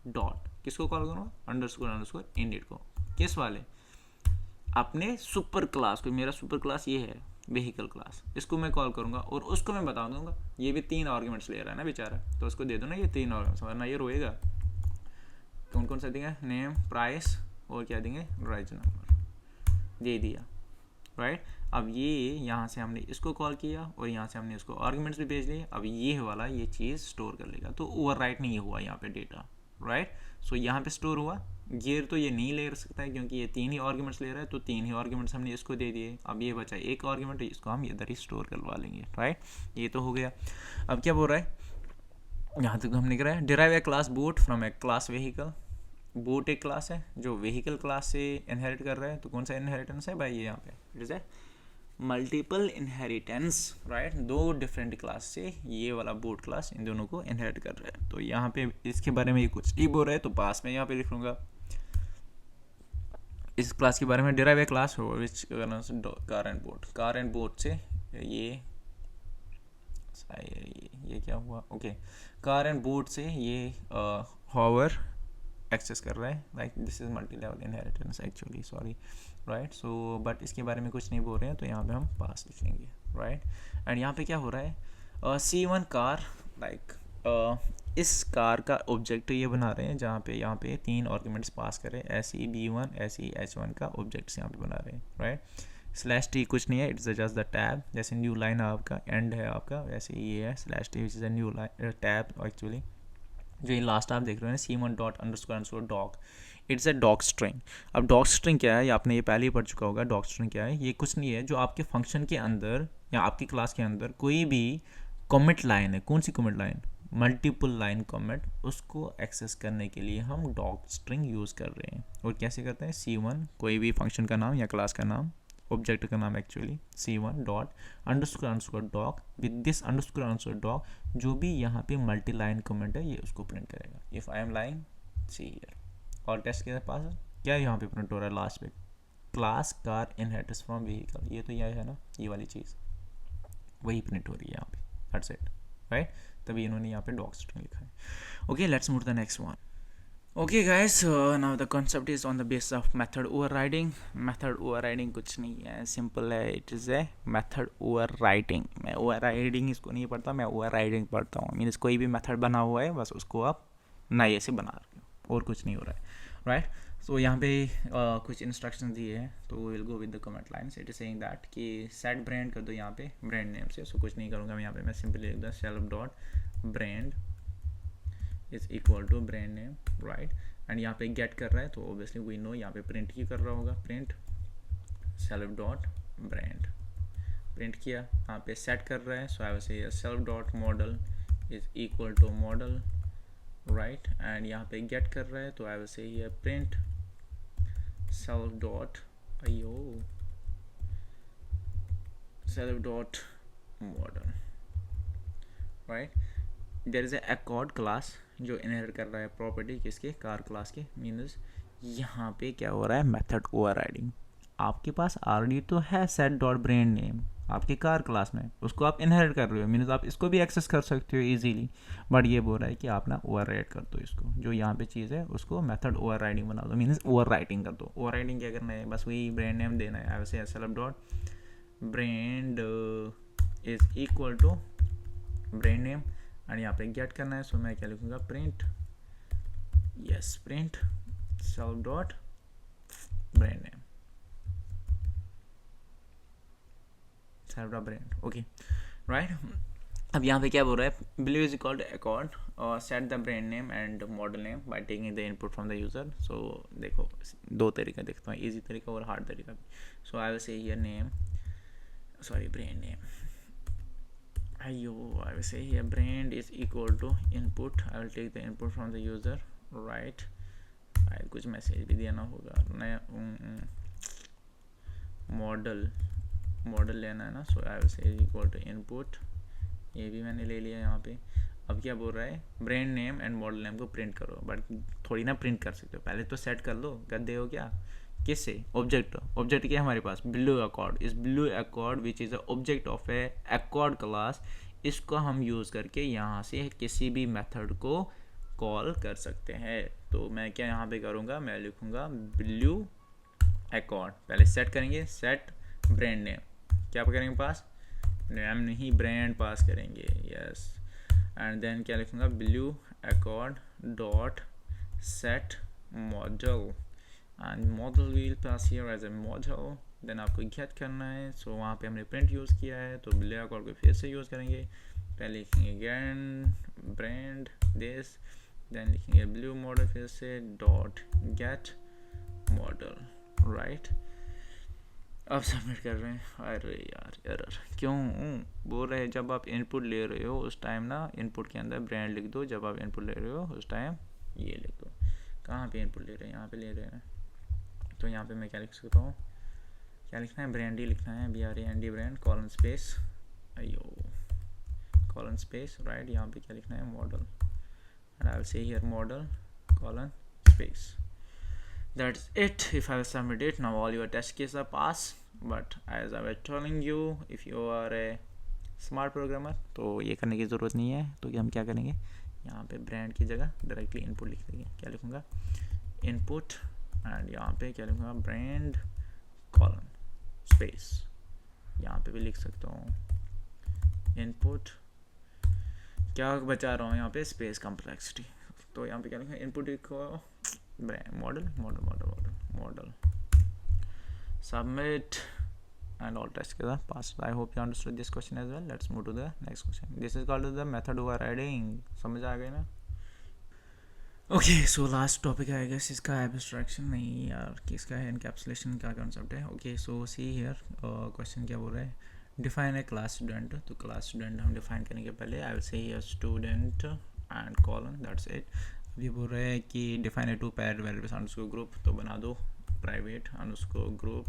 डॉट किसको कॉल करूँगा, अंडरस्कोर इंडिट को, किस वाले, अपने सुपर क्लास को। मेरा सुपर क्लास ये है व्हीकल क्लास, इसको मैं कॉल करूँगा और उसको मैं बता दूंगा ये भी 3 आर्गुमेंट्स ले रहा है ना बेचारा, तो उसको दे दो ना ये 3 आर्गुमेंट्स, वरना ये रोएगा। कौन कौन सा देंगे, नेम, प्राइस और क्या देंगे, राइज नंबर दे दिया, राइट। अब ये यहाँ से हमने इसको कॉल किया और यहाँ से हमने इसको आर्गुमेंट्स भी भेज दिए। अब ये वाला ये चीज़ स्टोर कर लेगा, तो ओवरराइट नहीं हुआ यहाँ पे डेटा, राइट। सो यहाँ पे स्टोर हुआ। ये तो ये नहीं ले सकता है क्योंकि ये 3 ही आर्गुमेंट्स ले रहा है, तो 3 ही आर्गुमेंट्स हमने इसको दे दिए। अब ये बचा एक आर्गुमेंट, इसको हम इधर ही स्टोर करवा लेंगे, राइट। ये तो हो गया। अब क्या बोल रहा है, यहाँ तक तो हमने करा है, derive A class boot from A class vehicle. Boot एक क्लास है जो व्हीकल क्लास से इनहेरिट कर रहा है, तो कौन सा इनहेरिटेंस है भाई, ये यहाँ पे it is a multiple inheritance, right. 2 different class से ये वाला बूट क्लास इन दोनों को इनहेरिट कर रहा है। तो यहाँ पे इसके बारे में ये कुछ नहीं बोल रहा है, तो पास में यहाँ पे लिख लूँगा इस क्लास के बारे में, डिराइव ए क्लास हो विच कार एंड बोट से ये क्या हुआ, ओके, कार एंड बोट से ये हॉवर एक्सेस कर रहा है, like this is multi level inheritance actually, sorry, right. So but इसके बारे में कुछ नहीं बोल रहे हैं, तो यहाँ पे हम पास लिख लेंगे, राइट। एंड यहाँ पे क्या हो रहा है, C1 कार, लाइक इस कार का ऑब्जेक्ट ये बना रहे हैं, जहाँ पे यहाँ पे 3 आर्गुमेंट्स पास करें, SE B1 SE H1 का ऑब्जेक्ट्स यहाँ पे बना रहे हैं, राइट। /t कुछ नहीं है, इट्स जस्ट द टैब, जैसे न्यू लाइन आपका एंड है आपका, वैसे ये है /t which is a new line tab actually. जो ये लास्ट आप देख रहे हो ना, C1._doc, it's a doc string. अब डॉक स्ट्रिंग क्या है, ये आपने ये पहले ही पढ़ चुका होगा। डॉक स्ट्रिंग क्या है, ये कुछ नहीं है, जो आपके फंक्शन के अंदर या आपकी क्लास के अंदर कोई भी कमिट लाइन है, कौन सी commit line, multiple line commit, उसको एक्सेस करने के लिए हम डॉक स्ट्रिंग यूज़ कर रहे हैं। और कैसे करते हैं, C1 कोई भी फंक्शन का नाम या क्लास का नाम, ऑब्जेक्ट का नाम actually, C1._doc with this _doc, जो भी यहाँ पे मल्टी लाइन कमेंट है ये उसको प्रिंट करेगा। If I am line see here, और टेस्ट के पास क्या यहाँ पे प्रिंट हो रहा है लास्ट पे, class car inherits from vehicle, ये तो यह है ना, ये वाली चीज़ वही प्रिंट हो रही है यहाँ पे, दैट्स इट, राइट। तभी इन्होंने यहाँ पे डॉक स्ट्रिंग लिखा है। Okay, let's move to the next one. Okay guys, now the concept is on the basis of method overriding. Method overriding कुछ नहीं है, simple है, it is a method overriding। मैं overriding इसको नहीं पढ़ता, मैं overriding पढ़ता हूँ। मीन्स कोई भी method बना हुआ है, बस उसको आप नए से बना रहे हो और कुछ नहीं हो रहा है, right। So यहाँ पे कुछ instructions दिए हैं, तो we'll go with the command lines। It is saying that कि set brand कर दो यहाँ पे brand name से, so कुछ नहीं करूँगा मैं यहाँ पे, मैं simply लिख दूँ self.brand is equal to brand name, right. And यहाँ पे गेट कर रहा है, तो ऑब्वियसली वी नो यहाँ पे प्रिंट ही कर रहा होगा, प्रिंट self.brand, प्रिंट किया। यहाँ पे सेट कर रहा है, so I will say self.model is equal to model, right. And यहाँ पे गेट कर रहा है, तो आई विल से ये print self.model, right. There is a accord class जो इनहेरिट कर रहा है प्रॉपर्टी किसके, कार क्लास के। मीन्स यहाँ पे क्या हो रहा है, मेथड ओवरराइडिंग। आपके पास ऑलरेडी तो है set.brand_name आपके कार क्लास में, उसको आप इनहेरिट कर रहे हो, मीन्स आप इसको भी एक्सेस कर सकते हो इजीली, बट ये बोल रहा है कि आप ना ओवरराइड कर दो इसको, जो यहाँ पे चीज़ है उसको मेथड ओवरराइडिंग बना दो, मीन्स ओवरराइटिंग कर दो। ओवरराइडिंग क्या करना है, बस वही ब्रांड नेम देना है, वैसे self.brand is equal to brand name, and यहाँ पे गेट करना है, सो मैं क्या लिखूँगा, print print self.brand self.brand, okay, right. अब यहाँ पे क्या बोल रहा है, below is equal to accord set the brand name and model name by taking the input from the user। so देखो 2 तरीका देखता हूँ, इजी तरीका और हार्ड तरीका। so I will say here brand name, I will say here brand is equal to input, I will take the input from the user, right। कुछ message भी देना होगा, नया मॉडल लेना है ना, so I will say is equal to input ये भी मैंने ले लिया यहाँ पे। अब क्या बोल रहा है, brand name and model name को प्रिंट करो, बट थोड़ी ना प्रिंट कर सकते हो, पहले तो सेट कर लो, गद्दे हो क्या। किससे, ऑब्जेक्ट, ऑब्जेक्ट क्या है हमारे पास, ब्लू अकॉर्ड, इस blue accord which is a object of A accord class, इसको हम यूज़ करके यहाँ से किसी भी मेथड को कॉल कर सकते हैं। तो मैं क्या यहाँ पे करूँगा, मैं लिखूँगा ब्लू अकॉर्ड, पहले सेट करेंगे, सेट ब्रांड नेम, क्या करेंगे पास, नेम नहीं ब्रांड पास करेंगे, यस, एंड देन क्या लिखूँगा, blue accord dot set model, and model will pass here as a model, then आपको गेट करना है। सो वहाँ पे हमने प्रिंट यूज़ किया है, तो ब्लू अकॉर्ड को फिर से यूज़ करेंगे, पहले लिखेंगे गेन ब्रांड दिस, देन लिखेंगे ब्लू मॉडल फिर से डॉट गेट मॉडल, राइट। अब सबमिट कर रहे हैं, अरे यार एरर क्यों बोल रहे हैं, जब आप इनपुट ले रहे हो उस टाइम ना इनपुट के अंदर ब्रांड लिख दो, जब आप इनपुट ले रहे हो उस टाइम ये लिख दो। कहाँ पे इनपुट ले रहे हैं, यहाँ पे ले रहे हैं, तो यहाँ पे मैं क्या लिख सकता हूँ, क्या लिखना है, ब्रांड ही लिखना है, BRAND ब्रांड कॉलन स्पेस, अयो कॉलन स्पेस, राइट, यहाँ पे क्या लिखना है, model, and I will say here model colon space. That's it. If I will submit it, now all your test cases are passed. But as I was telling you, if you are a smart programmer, तो ये करने की ज़रूरत नहीं है। तो हम क्या करेंगे, यहाँ पे ब्रांड की जगह डायरेक्टली इनपुट लिख देंगे, क्या लिखूँगा, इनपुट, एंड यहाँ पे क्या लिखूँगा, ब्रांड कॉलन स्पेस, यहाँ पे भी लिख सकता हूँ इनपुट, क्या बचा रहा हूँ यहाँ पे, स्पेस कॉम्प्लेक्सिटी, तो यहाँ पे क्या लिखूँगा, इनपुट लिखो model submit, and all tests के साथ pass. I hope you understood this question as well. Let's move to the next question. This is called the method overriding. समझ आ गए ना? Okay, so last topic I guess इसका abstraction नहीं यार, किसका है, encapsulation का concept है. Okay, so see here question क्या बोल रहा है, define a class student. तो class student हम define करने के पहले I will say here student and colon, that's it. अभी बोल रहे हैं कि define a two pair variables underscore group, तो बना दो private underscore group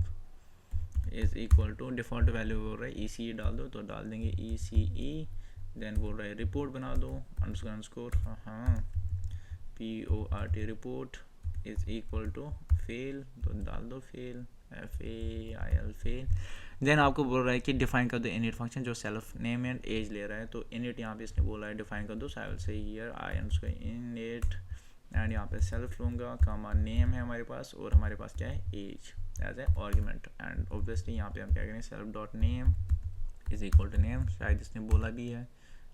is equal to default value बोल रहा है ECE डाल दो, तो डाल देंगे ECE, देन बोल रहा है रिपोर्ट बना दो अंडरस्कोर हाँ PORT report is equal to fail, तो डाल दो फेल FAIL फेल। देन आपको बोल रहा है कि डिफाइन कर दो इनिट फंक्शन जो सेल्फ नेम एंड एज ले रहा है, तो इनिट यहाँ पे इसने बोला है डिफाइन कर दो, so I will say here I underscore init, and यहाँ पे सेल्फ लूँगा, कामा नेम है हमारे पास, और हमारे पास क्या है, as as a argument, and obviously यहाँ पे हम क्या करेंगे, self dot name is equal to name, शायद इसने बोला भी है,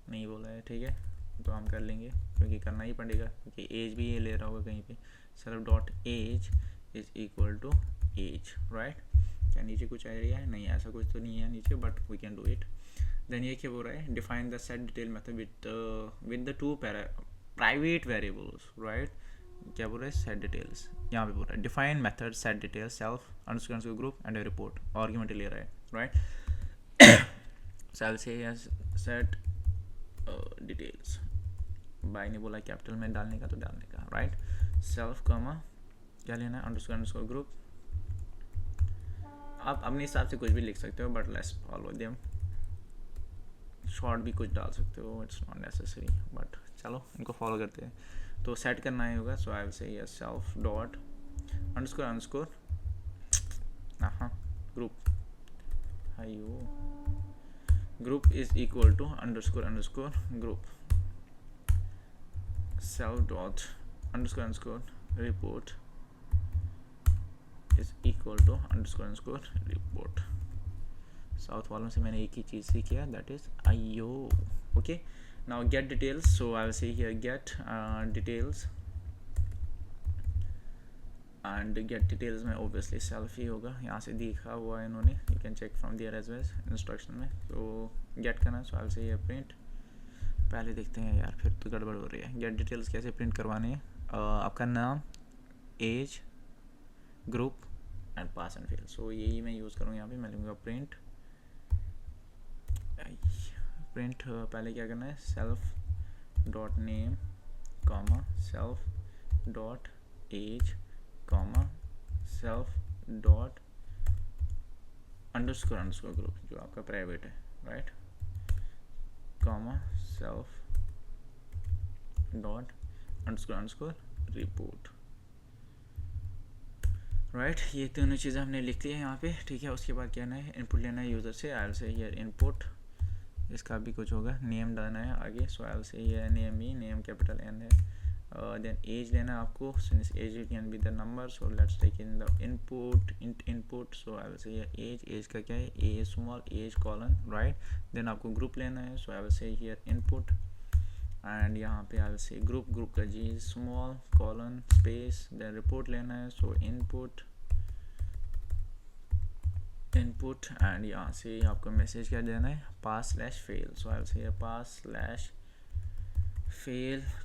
नहीं बोला है, ठीक है, तो हम कर लेंगे क्योंकि करना ही पड़ेगा, क्योंकि एज भी ये ले रहा होगा कहीं पे, self dot age is equal to age, right. क्या नीचे कुछ आइडिया है, नहीं ऐसा कुछ तो नहीं है नीचे, but we can do it. Then ये क्या बोल रहा है, define the set detail method with the two private variables, right, क्या बोल रहा है, सेट डिटेल्स, यहाँ पे बोल रहा है define method set detail self underscore group and report, argument ले रहा है, राइट। सेल से सेट डिटेल्स, बाय ने बोला कैपिटल में डालने का, तो डालने का, राइट, सेल्फ कॉमा क्या लेना है, अंडरस्कोर ग्रुप, आप अपने हिसाब से कुछ भी लिख सकते हो, but let's follow them, short भी कुछ डाल सकते हो, इट्स नॉट नेसेसरी, बट चलो इनको फॉलो करते हैं। तो सेट करना ही होगा, so I will say yes self dot underscore हाँ ग्रुप, हायो group is equal to underscore group, self dot underscore report is equal to underscore report. South वालों से मैंने एक ही चीज़ सीखी है, that is IO, okay. Now get details, so I will say here get details, and get details में obviously self ही होगा, यहाँ से दिखा हुआ है इन्होंने, you can check from there as well instruction में, तो गेट करना है, so I will say here print, पहले देखते हैं यार फिर तो गड़बड़ हो रही है, गेट डिटेल्स कैसे प्रिंट करवाने हैं, आपका नाम, age, group and pass and fail, so यही मैं यूज़ करूँगा यहाँ पे, मैं लूँगा प्रिंट पहले क्या करना है, self dot name comma self dot age comma self dot underscore group जो आपका प्राइवेट है, right, comma self dot underscore report, right. ये दोनों चीज़ें हमने लिख ली है यहाँ पे, ठीक है। उसके बाद क्या लेना है, इनपुट लेना है यूज़र से। आई से हियर इनपुट, इसका भी कुछ होगा, नेम डालना है आगे। So I say here name ही, नेम कैपिटल एन है। देन एज लेना है आपको, since age it can be the number, so let's take in the input. So I say here age का क्या है, a small age colon, right. Then आपको group लेना है, so I say here input and यहाँ पे आई say group का g small colon space, then report लेना है। सो इनपुट एंड यहाँ से आपको मैसेज क्या देना है, pass/fail। सो आई से pass/fail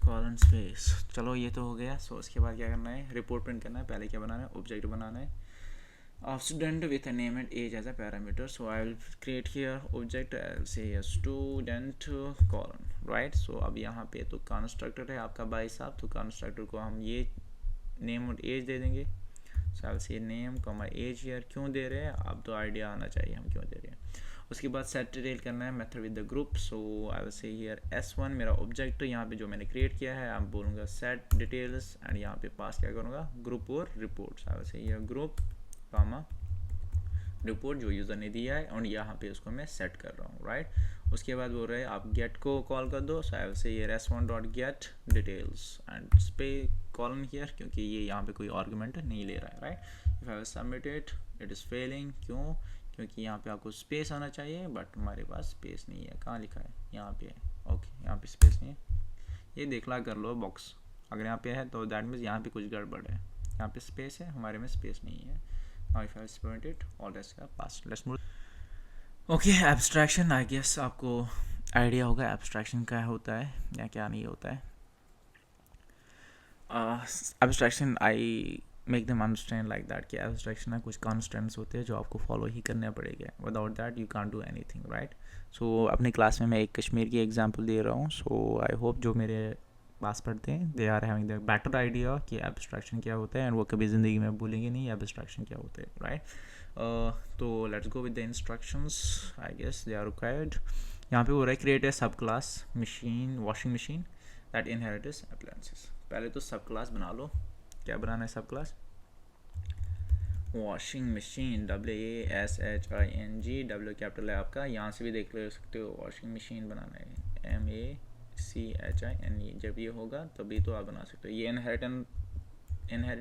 कॉलन स्पेस। चलो ये तो हो गया। सो उसके बाद क्या करना है, रिपोर्ट प्रिंट करना है। पहले क्या बनाना है, ऑब्जेक्ट बनाना है of student with a name and age as a parameter. So I will create here object, I'll say a student colon, right। So अब यहाँ पे तो कंस्ट्रक्टर है आपका भाई साहब, तो कंस्ट्रक्टर को हम ये नेम और एज दे देंगे। So I'll say name comma age here। क्यों दे रहे हैं, अब तो आइडिया आना चाहिए हम क्यों दे रहे हैं। उसके बाद set डिटेल करना है method with the group. So I will say here S1 मेरा ऑब्जेक्ट यहाँ पे जो मैंने क्रिएट किया है, आप बोलूँगा set डिटेल्स एंड यहाँ पे पास क्या करूँगा, ग्रुप और reports. I will say here group comma report जो यूज़र ने दिया है, और यहाँ पे उसको मैं सेट कर रहा हूँ, राइट। उसके बाद बोल रहे हैं आप गेट को कॉल कर दो। सो आई विल से ये s1.get details and space colon here, क्योंकि ये यहाँ पे कोई आर्गुमेंट नहीं ले रहा है, right. If I will submit it is failing, क्यों, क्योंकि यहाँ पे आपको स्पेस आना चाहिए, बट हमारे पास स्पेस नहीं है। कहाँ लिखा है, यहाँ पे है, ओके। यहाँ पे स्पेस नहीं है, ये देखला कर लो बॉक्स, अगर यहाँ पे है तो दैट मीन्स यहाँ पे कुछ गड़बड़ है। यहाँ पे स्पेस है, हमारे में स्पेस नहीं है। Now if I submit it, all that's passed. Let's move. Okay, abstraction, I guess आपको आइडिया होगा abstraction क्या होता है या क्या नहीं होता है। Abstraction I make them understand like that कि abstraction में कुछ constants होते हैं जो आपको follow ही करने पड़ेंगे, without that you can't do anything, right। So अपनी क्लास में मैं एक कश्मीर की एग्जांपल दे रहा हूँ। So I hope जो मेरे पास पढ़ते हैं they are having the better idea कि एब्स्ट्रैक्शन क्या होता है, एंड वो कभी ज़िंदगी में भूलेंगे नहीं एब्स्ट्रैक्शन क्या होता है, राइट। तो let's go with the instructions, I guess they are required. यहाँ पे हो रहा है create a sub class machine washing machine that inherits appliances. पहले तो सब क्लास बना लो। क्या बनाना है सब class, washing machine, WASHING, W capital है आपका, यहाँ से भी देख ले सकते हो। वॉशिंग मशीन बनाना है MACHINE, जब ये होगा तभी तो आप बना सकते हो। ये इनहेरिट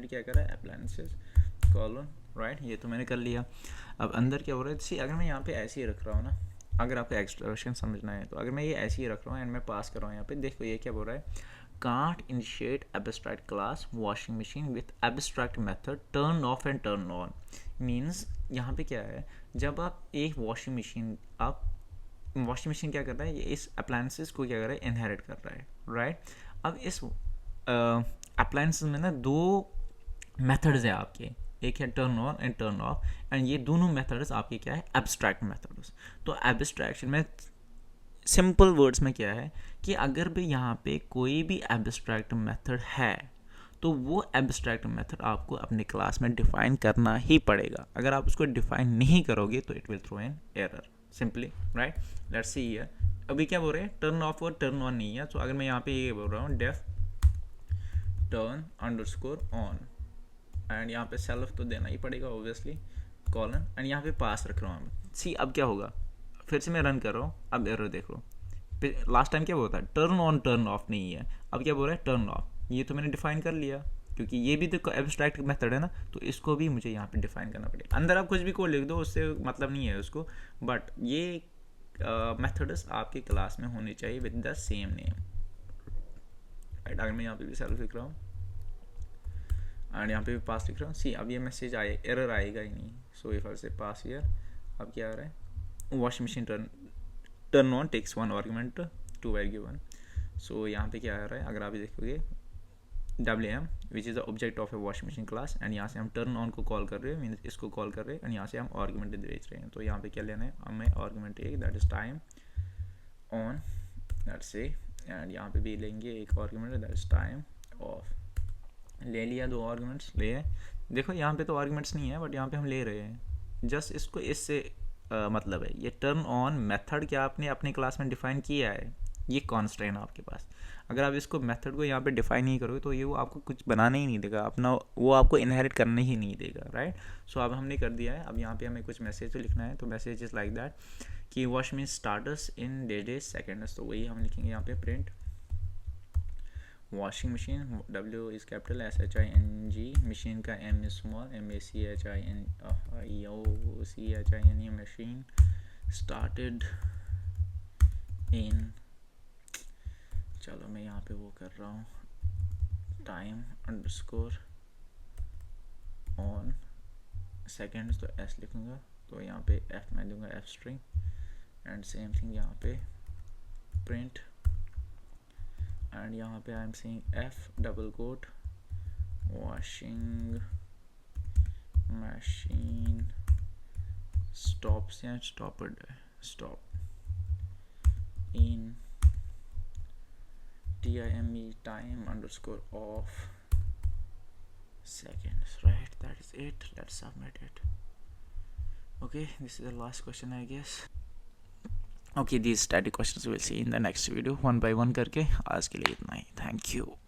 क्या कर रहा है, अप्लायंसेस कॉलन, राइट। ये तो मैंने कर लिया। अब अंदर क्या हो रहा है, सी अगर मैं यहाँ पे ऐसे ही रख रहा हूँ ना, अगर आपको एक्सप्रेशन समझना है तो अगर मैं ये ऐसे ही रख रहा हूँ एंड मैं पास कर रहा हूँ यहाँ पे, देखो ये क्या बोल रहा है, can't initiate abstract class washing machine with abstract method turn off and turn on। Means यहाँ पे क्या है, जब आप एक वॉशिंग मशीन क्या कर रहा है, ये इस अप्लायंसेस को क्या कर रहा है, इनहेरिट कर रहा है, राइट। अब इस अप्लायंसेस में ना दो मेथड्स हैं आपके, एक है turn on and turn off, and ये दोनों मेथड्स आपके क्या है, एब्स्ट्रैक्ट मेथड्स। तो एब्स्ट्रैक्शन में सिंपल वर्ड्स में क्या है कि अगर भी यहाँ पे कोई भी एब्स्ट्रैक्ट मेथड है तो वो एब्स्ट्रैक्ट मेथड आपको अपने क्लास में डिफाइन करना ही पड़ेगा। अगर आप उसको डिफाइन नहीं करोगे तो it will throw an error simply, right. Let's see here, अभी क्या बोल रहे हैं, टर्न ऑफ और टर्न ऑन नहीं है। तो अगर मैं यहाँ पे ये बोल रहा हूँ def turn underscore on, and यहाँ पे सेल्फ तो देना ही पड़ेगा ऑब्वियसली, कॉलन, एंड यहाँ पे पास रख रहा हूँ। सी अब क्या होगा, फिर से मैं रन कर रहा हूँ, अब एरर देख लो। लास्ट टाइम क्या बोलता है, टर्न ऑन टर्न ऑफ नहीं है, अब क्या बोल रहा है, टर्न ऑफ। ये तो मैंने डिफाइन कर लिया, क्योंकि ये भी तो एब्स्ट्रैक्ट मेथड है ना, तो इसको भी मुझे यहाँ पे डिफाइन करना पड़ेगा। अंदर आप कुछ भी कोड लिख दो, उससे मतलब नहीं है उसको, बट ये मेथड्स आपके क्लास में होने चाहिए with the same name, right. अगर मैं यहाँ पे भी सेल्फ लिख रहा हूँ एंड यहाँ पे भी पास लिख रहा हूँ, सी अब ये मैसेज आए, एरर आएगा ही नहीं। सो इफ आई से पास हियर, अब क्या आ रहा है, washing machine turn on takes one argument two were given. So यहाँ पे क्या आ रहा है, अगर आप देखोगे WM which is the object of A washing machine class, and यहाँ से हम टर्न ऑन को कॉल कर रहे हैं, मीन इसको कॉल कर रहे हैं, एंड यहाँ से हम आर्गुमेंट भेज रहे हैं। तो यहाँ पे क्या लेना है, हमें आर्गुमेंट एक that is time on, that से, एंड यहाँ पे भी लेंगे एक argument that is time of. ले लिया, दो आर्गुमेंट्स ले। देखो यहाँ पे तो आर्गुमेंट्स नहीं है, बट यहाँ पे हम ले रहे हैं, जस्ट इसको इससे मतलब है। ये टर्न ऑन मेथड क्या आपने अपनी क्लास में डिफाइन किया है, ये कॉन्स्ट्रेंट आपके पास। अगर आप इसको मेथड को यहाँ पे डिफाइन नहीं करोगे तो ये वो आपको कुछ बनाने ही नहीं देगा, अपना वो आपको इनहेरिट करने ही नहीं देगा, राइट। सो अब हमने कर दिया है। अब यहाँ पे हमें कुछ मैसेज तो लिखना है, तो मैसेज इज़ लाइक दैट कि वॉश मीन स्टार्टस इन डेज सेकेंड्स, तो वही हम लिखेंगे यहाँ पे print washing machine, W is capital SHING, machine का M is small MACHINE, machine started in, चलो मैं यहाँ पे वो कर रहा हूँ, टाइम अंडरस्कोर ऑन सेकेंड्स, तो S लिखूँगा, तो यहाँ पे F मैं दूंगा F string, and same thing यहाँ पे प्रिंट, एंड यहाँ पे I am saying F double quote washing machine stop से stopped stop in TIME time underscore off seconds, right? That is it. Let's submit it. Okay, this is the last question, I guess. Okay, these static questions we'll see in the next video one by one करके। आज के लिए इतना ही, thank you.